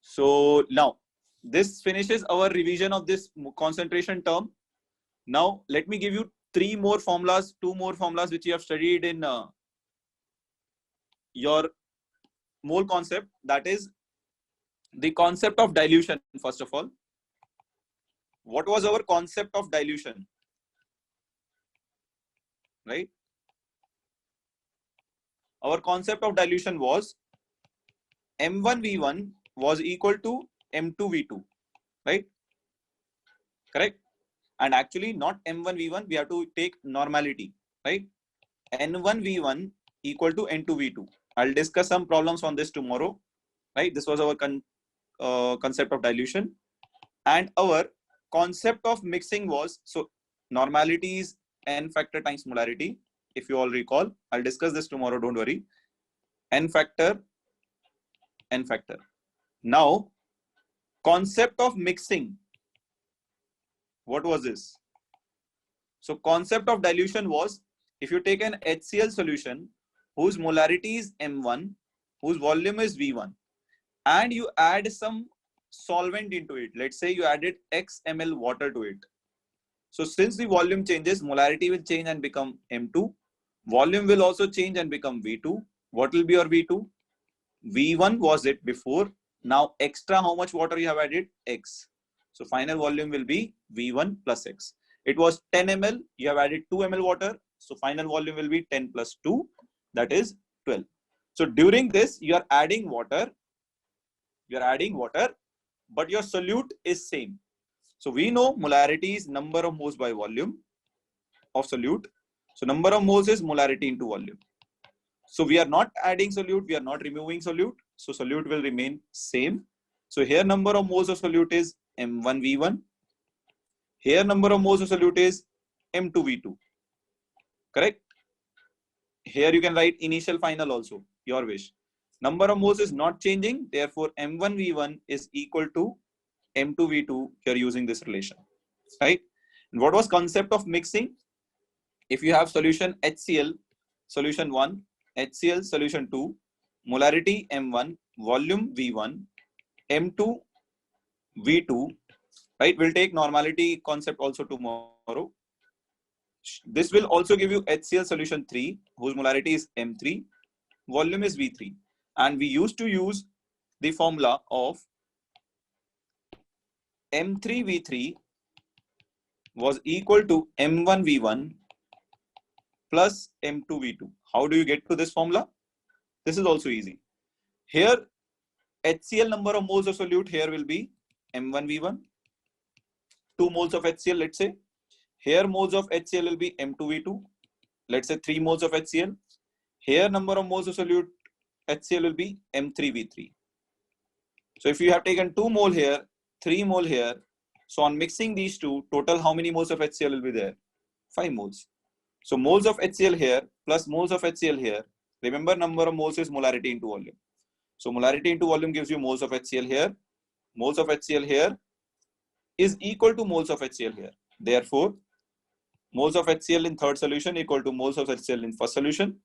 So now this finishes our revision of this concentration term. Now let me give you 2 more formulas which you have studied in your mole concept. That is the concept of dilution. First of all, what was our concept of dilution? Right? Our concept of dilution was M1V1 was equal to M2V2, right? Correct. And actually not M1V1, we have to take normality, right? N1V1 equal to N2V2. I'll discuss some problems on this tomorrow, right? This was our concept of dilution. And our concept of mixing was, so normality is N factor times molarity. If you all recall, I'll discuss this tomorrow, don't worry. N factor. Now, concept of mixing. What was this? So concept of dilution was, if you take an HCl solution whose molarity is M1, whose volume is V1, and you add some solvent into it. Let's say you added X ml water to it. So since the volume changes, molarity will change and become M2. Volume will also change and become V2. What will be your V2? V1 was it before. Now extra how much water you have added? X. So final volume will be V1 plus X. It was 10 ml. You have added 2 ml water. So final volume will be 10 plus 2. That is 12. So during this, you are adding water. But your solute is same. So we know molarity is number of moles by volume of solute. So number of moles is molarity into volume. So we are not adding solute, we are not removing solute. So solute will remain same. So here number of moles of solute is M1V1. Here number of moles of solute is M2V2. Correct? Here you can write initial final also, your wish. Number of moles is not changing. Therefore, M1V1 is equal to M2V2. You're using this relation, right? And what was concept of mixing? If you have solution HCl, solution 1, HCl solution 2, molarity M1, volume V1, M2 V2, right? We'll take normality concept also tomorrow. This will also give you HCl solution 3, whose molarity is M3, volume is V3. And we used to use the formula of M3V3 was equal to M1V1 plus M2V2. How do you get to this formula? This is also easy. Here, HCl number of moles of solute here will be M1V1, 2 moles of HCl, let's say. Here moles of HCl will be M2V2, let's say 3 moles of HCl. Here number of moles of solute HCl will be M3V3. So if you have taken 2 mole here, 3 mole here, so on mixing these two, total how many moles of HCl will be there? 5 moles. So moles of HCl here plus moles of HCl here. Remember, number of moles is molarity into volume. So molarity into volume gives you moles of HCl here. Moles of HCl here is equal to moles of HCl here. Therefore, moles of HCl in third solution equal to moles of HCl in first solution.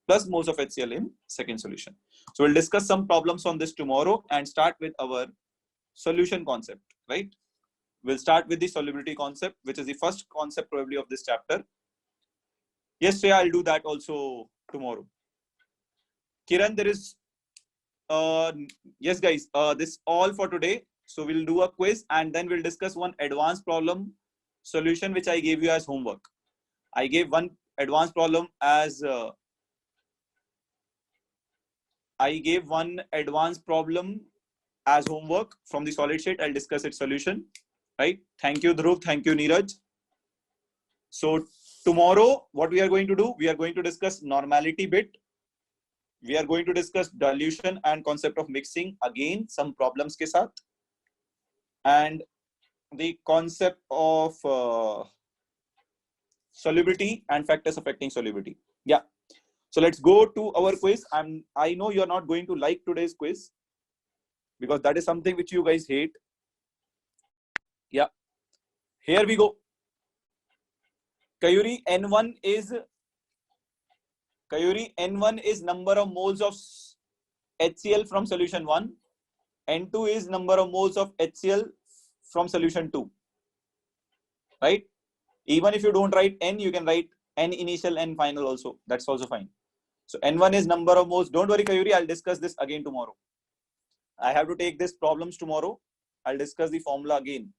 plus moles of HCl in second solution. So we'll discuss some problems on this tomorrow and start with our solution concept, right? We'll start with the solubility concept, which is the first concept probably of this chapter. Yes, Shreya, I'll do that also tomorrow. Kiran, there is, yes guys, this all for today. So we'll do a quiz and then we'll discuss one advanced problem solution, which I gave you as homework. I gave one advanced problem as, homework from the solid state. I'll discuss its solution, right? Thank you, Dhruv. Thank you, Neeraj. So tomorrow, what we are going to do, we are going to discuss normality bit. We are going to discuss dilution and concept of mixing, again, some problems ke saath. And the concept of solubility and factors affecting solubility. Yeah. So let's go to our quiz. I know you're not going to like today's quiz because that is something which you guys hate. Yeah. Here we go. Kayuri, N1 is number of moles of HCl from solution 1. N2 is number of moles of HCl from solution 2. Right? Even if you don't write N, you can write N initial, N final also. That's also fine. So N1 is number of moles. Don't worry, Kayuri, I'll discuss this again tomorrow. I have to take these problems tomorrow. I'll discuss the formula again.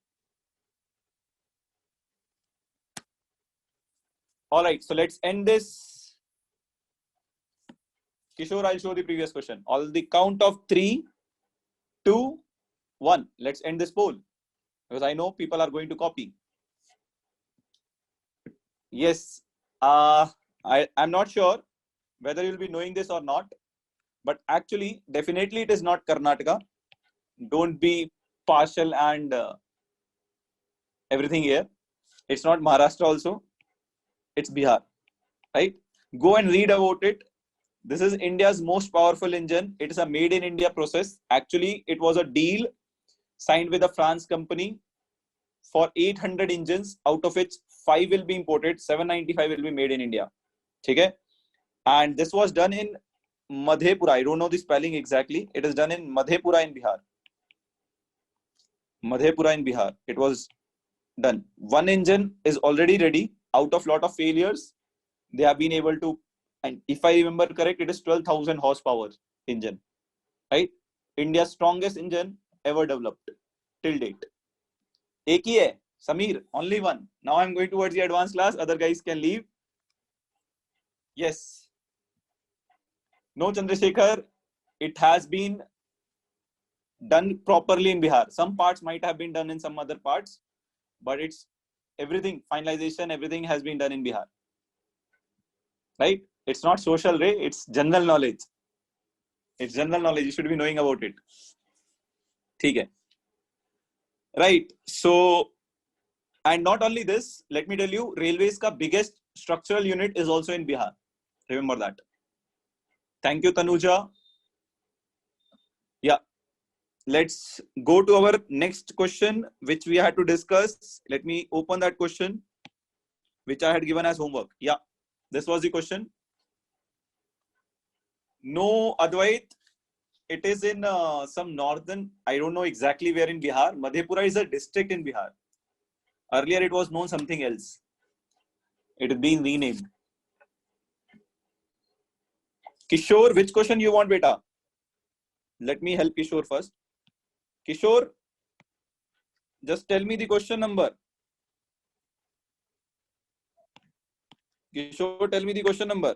All right, so let's end this. Kishore, I'll show the previous question. On the count of 3, 2, 1. Let's end this poll because I know people are going to copy. Yes, I'm not sure whether you'll be knowing this or not, but actually, definitely it is not Karnataka. Don't be partial and everything here. It's not Maharashtra also. It's Bihar, right? Go and read about it. This is India's most powerful engine. It is a made in India process. Actually, it was a deal signed with a France company for 800 engines, out of which 5 will be imported, 795 will be made in India. Okay? And this was done in Madhepura. I don't know the spelling exactly. It is done in Madhepura in Bihar. Madhepura in Bihar. It was done. One engine is already ready. Out of lot of failures, they have been able to, and if I remember correct, it is 12,000 horsepower engine, right? India's strongest engine ever developed till date. Ek hi hai, Samir, only one. Now I'm going towards the advanced class. Other guys can leave. Yes. No, Chandrasekhar, it has been done properly in Bihar. Some parts might have been done in some other parts, but it's everything, finalization, everything has been done in Bihar. Right? It's not social, Ray. It's general knowledge. It's general knowledge. You should be knowing about it. Okay. Right. So, and not only this, let me tell you, Railways ka biggest structural unit is also in Bihar. Remember that. Thank you, Tanuja. Yeah. Let's go to our next question, which we had to discuss. Let me open that question, which I had given as homework. Yeah. This was the question. No, Advait. It is in some northern, I don't know exactly where in Bihar. Madhepura is a district in Bihar. Earlier it was known something else. It is being renamed. Kishore, which question you want, beta? Let me help Kishore first. Kishore, just tell me the question number. Kishore, tell me the question number.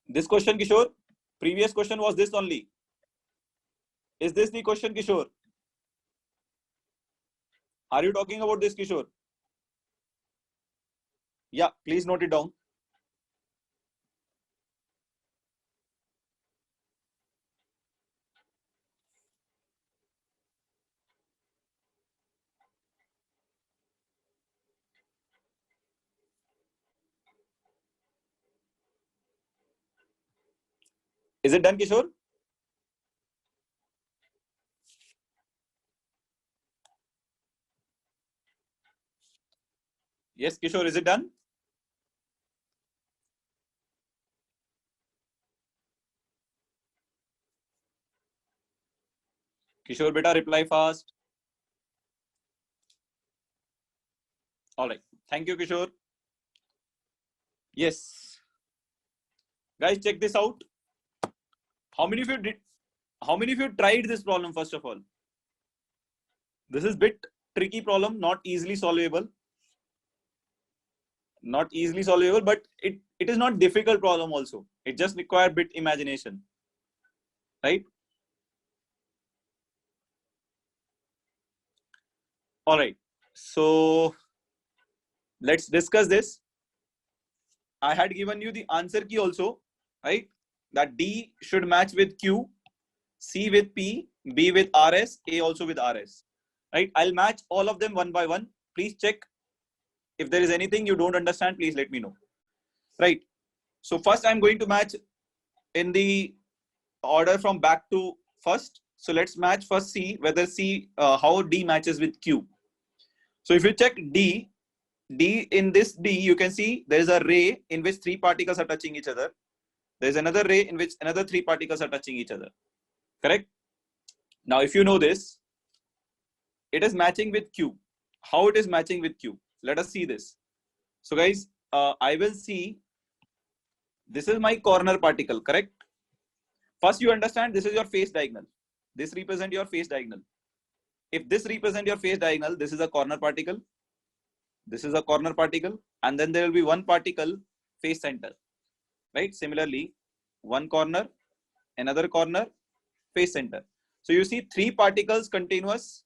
This question, Kishore. Previous question was this only. Is this the question, Kishore? Are you talking about this, Kishore? Yeah, please note it down. Is it done, Kishore? Yes, Kishore, is it done? Kishore, beta, reply fast. All right. Thank you, Kishore. Yes. Guys, check this out. How many of you did? How many of you tried this problem first of all? This is bit tricky problem, not easily solvable. Not easily solvable, but it is not difficult problem also. It just require bit imagination, right? All right. So let's discuss this. I had given you the answer key also, right? That D should match with Q, C with P, B with RS, A also with RS, right? I'll match all of them one by one. Please check. If there is anything you don't understand, please let me know, right? So first I'm going to match in the order from back to first. So let's match first C, whether C, how D matches with Q. So if you check D, in this D, you can see there is a ray in which three particles are touching each other. There is another ray in which another three particles are touching each other. Correct? Now, if you know this, it is matching with Q. How it is matching with Q? Let us see this. So guys, I will see, this is my corner particle, correct? First, you understand this is your phase diagonal. This represents your phase diagonal. If this represents your phase diagonal, this is a corner particle. This is a corner particle. And then there will be one particle phase center, right? Similarly, one corner, another corner, phase center. So you see three particles continuous,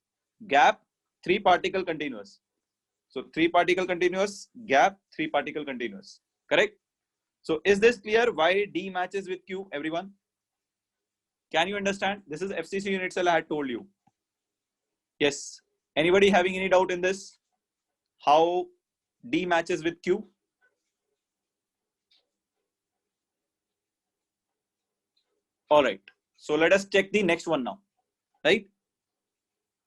gap, three particle continuous. So three particle continuous, gap, three particle continuous, correct? So is this clear why D matches with Q, everyone? Can you understand? This is FCC unit cell I had told you. Yes. Anybody having any doubt in this? How D matches with Q? All right. So let us check the next one now, right?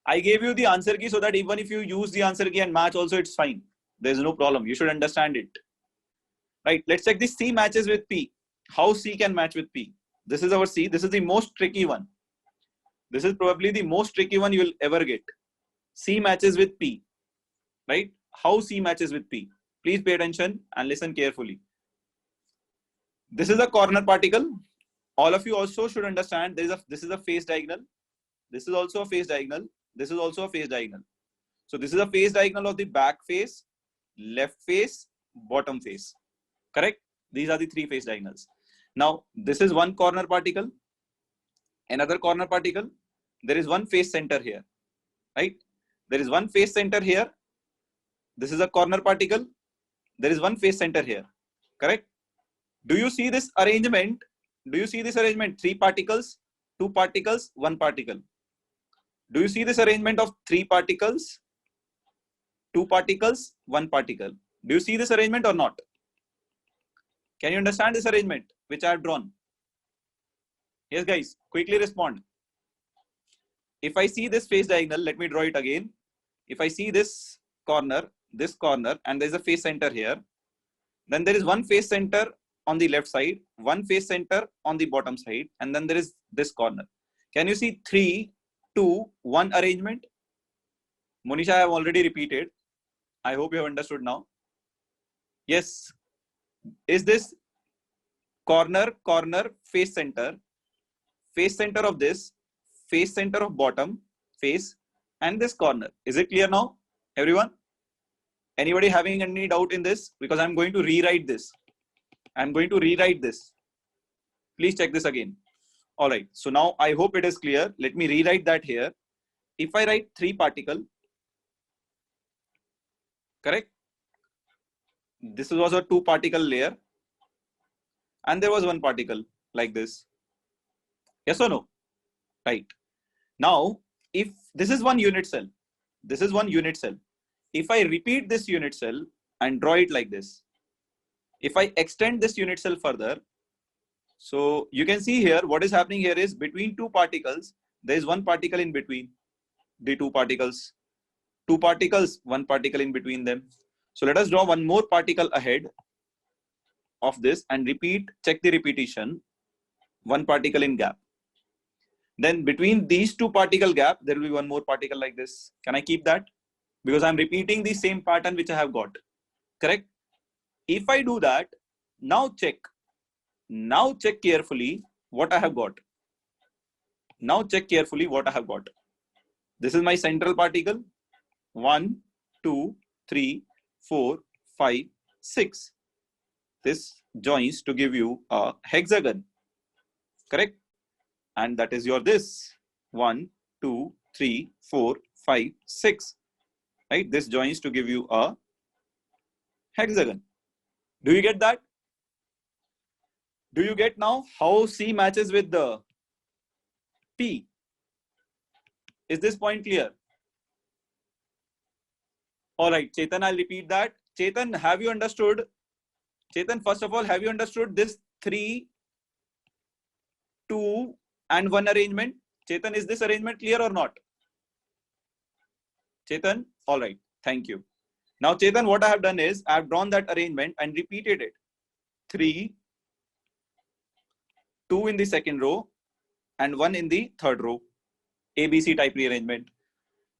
I gave you the answer key so that even if you use the answer key and match also, it's fine. There's no problem. You should understand it, right? Let's check the C matches with P. How C can match with P? This is our C. This is the most tricky one. This is probably the most tricky one you will ever get. C matches with P, right? How C matches with P? Please pay attention and listen carefully. This is a corner particle. All of you also should understand this is a phase diagonal. This is also a phase diagonal. This is also a phase diagonal. So this is a phase diagonal of the back face, left face, bottom face. Correct? These are the three phase diagonals. Now, this is one corner particle, another corner particle. There is one phase center here, right? There is one phase center here. This is a corner particle. There is one phase center here, correct? Do you see this arrangement? Do you see this arrangement? Three particles, two particles, one particle. Do you see this arrangement of three particles, two particles, one particle? Do you see this arrangement or not? Can you understand this arrangement which I have drawn? Yes, guys, quickly respond. If I see this phase diagonal, let me draw it again. If I see this corner, and there's a phase center here, then there is one phase center on the left side, one phase center on the bottom side, and then there is this corner. Can you see 3, 2, 1 arrangement? Monisha, I have already repeated. I hope you have understood now. Yes. Is this corner, face center of this, face center of bottom, face, and this corner. Is it clear now, everyone? Anybody having any doubt in this? Because I'm going to rewrite this. Please check this again. All right. So now I hope it is clear. Let me rewrite that here. If I write three particle, correct? This was a two particle layer. And there was one particle like this. Yes or no? Right. Now, if this is one unit cell, if I repeat this unit cell and draw it like this, if I extend this unit cell further, so you can see here, what is happening here is between two particles, there is one particle in between the two particles, one particle in between them. So let us draw one more particle ahead of this and repeat, check the repetition, one particle in gap. Then between these two particle gap, there will be one more particle like this. Can I keep that? Because I'm repeating the same pattern which I have got, correct? If I do that, now check carefully what I have got. Now check carefully what I have got. This is my central particle. 1, 2, 3, 4, 5, 6. This joins to give you a hexagon, correct? And that is your this 1, 2, 3, 4, 5, 6, right? This joins to give you a hexagon. Do you get that? Do you get now how C matches with the P? Is this point clear? All right, Chetan, I'll repeat that. Chetan, have you understood? Chetan, first of all, have you understood this 3, 2, and 1 arrangement? Chetan, is this arrangement clear or not? Chetan, all right, thank you. Now, Chetan, what I have done is I have drawn that arrangement and repeated it. 3, 2 in the second row, and 1 in the third row. ABC type rearrangement.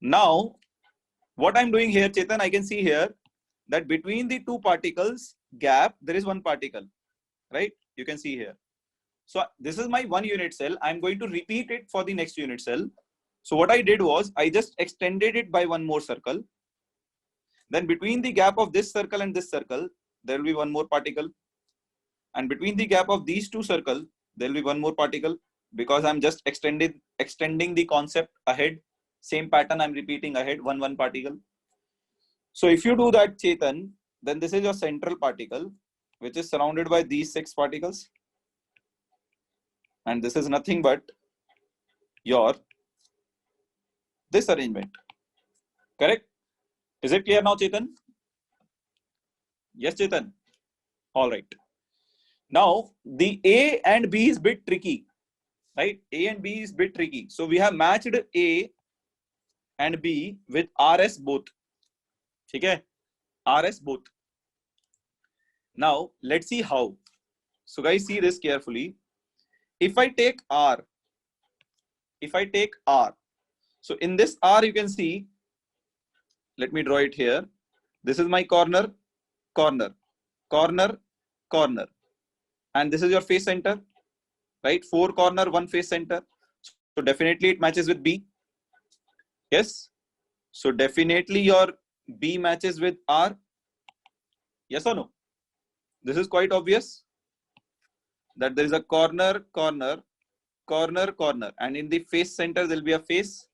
Now, what I'm doing here, Chetan, I can see here that between the two particles gap, there is one particle, right? You can see here. So this is my one unit cell. I'm going to repeat it for the next unit cell. So what I did was I just extended it by one more circle. Then between the gap of this circle and this circle, there will be one more particle. And between the gap of these two circles, there will be one more particle, because I'm just extending the concept ahead. Same pattern I'm repeating ahead, one particle. So if you do that, Chetan, then this is your central particle, which is surrounded by these 6 particles. And this is nothing but your this arrangement, correct? Is it clear now, Chetan? Yes, Chetan. All right. Now the A and B is a bit tricky, right? A and B is a bit tricky. So we have matched A and B with RS both. Okay? RS both. Now let's see how. So guys, see this carefully. If I take R, so in this R you can see, let me draw it here. This is my corner, corner, corner, corner. And this is your face center, right? 4 corner, 1 face center. So definitely it matches with B. Yes. So definitely your B matches with R. Yes or no? This is quite obvious that there is a corner, corner, corner, corner. And in the face center, there will be a face.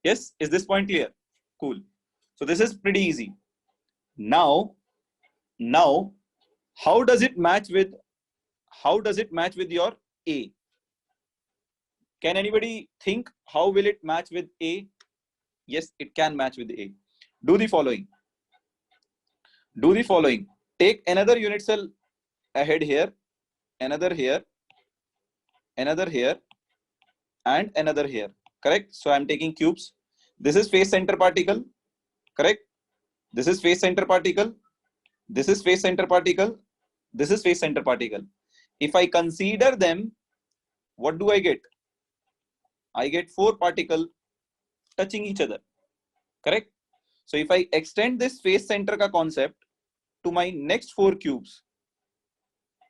Yes. Is this point clear? Cool. So this is pretty easy. Now, how does it match with your A? Can anybody think how will it match with A? Yes, it can match with A. Do the following. Take another unit cell ahead here, another here, another here, and another here. Correct? So I'm taking cubes. This is face center particle. Correct? This is face center particle. This is face center particle. This is face center particle. If I consider them, what do I get? I get 4 particles touching each other. Correct? So if I extend this face center ka concept to my next 4 cubes,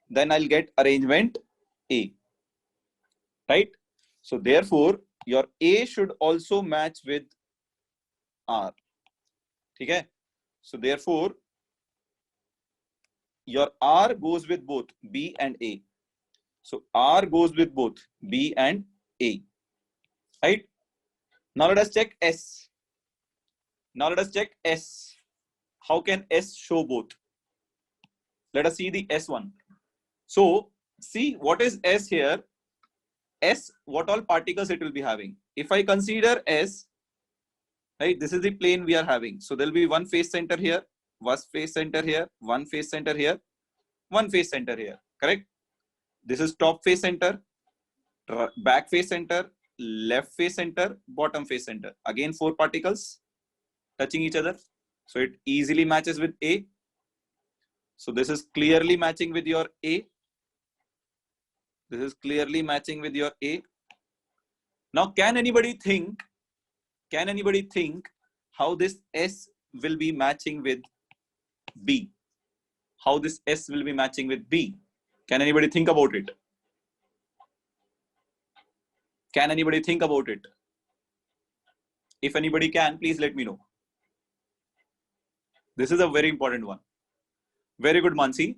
then I'll get arrangement A. Right? So therefore, your A should also match with R. Okay? So therefore, your R goes with both B and A. So R goes with both B and A. Right? Now let us check S. How can S show both? Let us see the S1. So see what is S here. S, what all particles it will be having. If I consider S, right, this is the plane we are having. So there will be one face center here, one face center here, one face center here, one face center here. Correct? This is top face center, back face center, left face center, bottom face center. Again 4 particles touching each other. So it easily matches with A. So this is clearly matching with your A. This is clearly matching with your A. Now, can anybody think how this S will be matching with B? How this S will be matching with B? Can anybody think about it? Can anybody think about it? If anybody can, please let me know. This is a very important one. Very good, Mansi.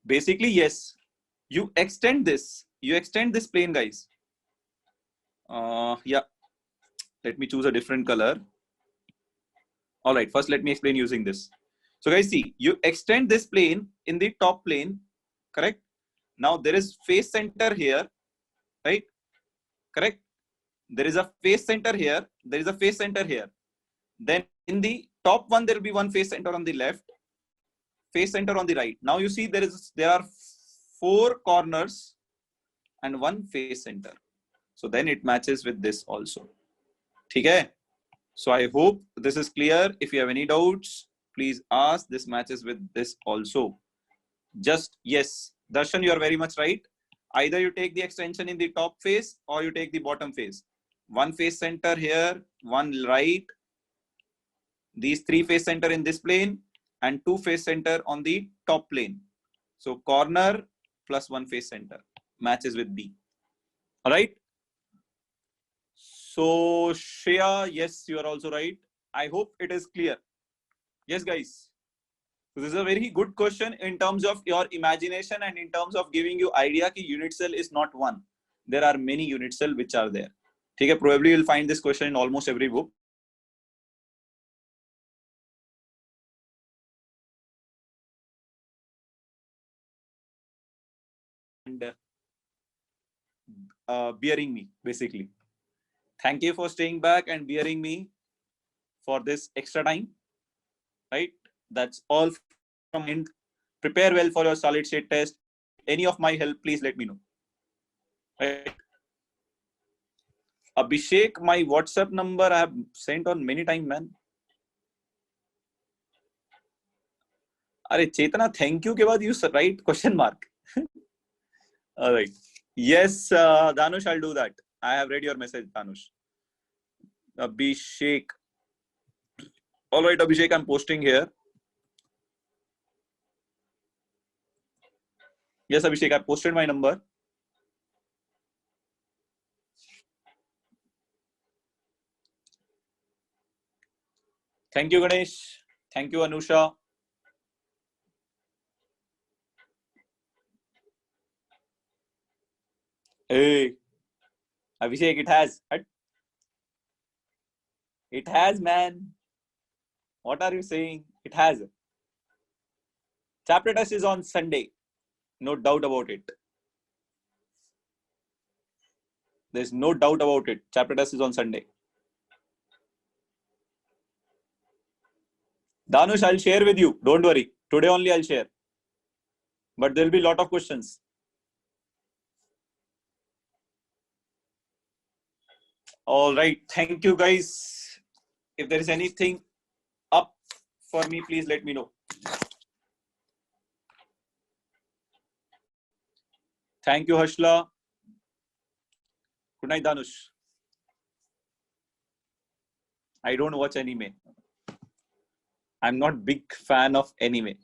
Basically, yes, you extend this plane, guys. Yeah, let me choose a different color. All right, first let me explain using this. So guys, see, you extend this plane in the top plane, correct? Now there is face center here, right? Correct? There is a face center here. There is a face center here. Then in the top one, there will be one face center on the left, face center on the right. Now you see there are 4 corners and 1 face center. So then it matches with this also. Okay? So I hope this is clear. If you have any doubts, please ask. This matches with this also. Just yes, Darshan, you are very much right. Either you take the extension in the top face or you take the bottom face. 1 face center here, 1 right. These 3 face center in this plane and 2 face center on the top plane. So corner plus 1 face center matches with B. All right. So Shreya, yes, you are also right. I hope it is clear. Yes, guys. So this is a very good question in terms of your imagination and in terms of giving you idea that unit cell is not one. There are many unit cell which are there. Okay, probably you'll find this question in almost every book. And bearing me, basically. Thank you for staying back and bearing me for this extra time. Right? That's all from end. Prepare well for your solid state test. Any of my help, please let me know. Right? Abhishek, my WhatsApp number I have sent on many times, man. Arey Chetana, thank you. के बाद you write question mark. All right. Yes, Danush, I'll do that. I have read your message, Danush. Abhishek. All right, Abhishek, I'm posting here. Yes, Abhishek, I posted my number. Thank you, Ganesh. Thank you, Anusha. Hey, Abhishek, it has. It has, man. What are you saying? It has. Chapter test is on Sunday. No doubt about it. There's no doubt about it. Chapter test is on Sunday. Danush, I'll share with you. Don't worry. Today only I'll share. But there'll be a lot of questions. All right. Thank you, guys. If there is anything up for me, please let me know. Thank you, Hashla. Good night, Danush. I don't watch anime. I'm not big fan of anime.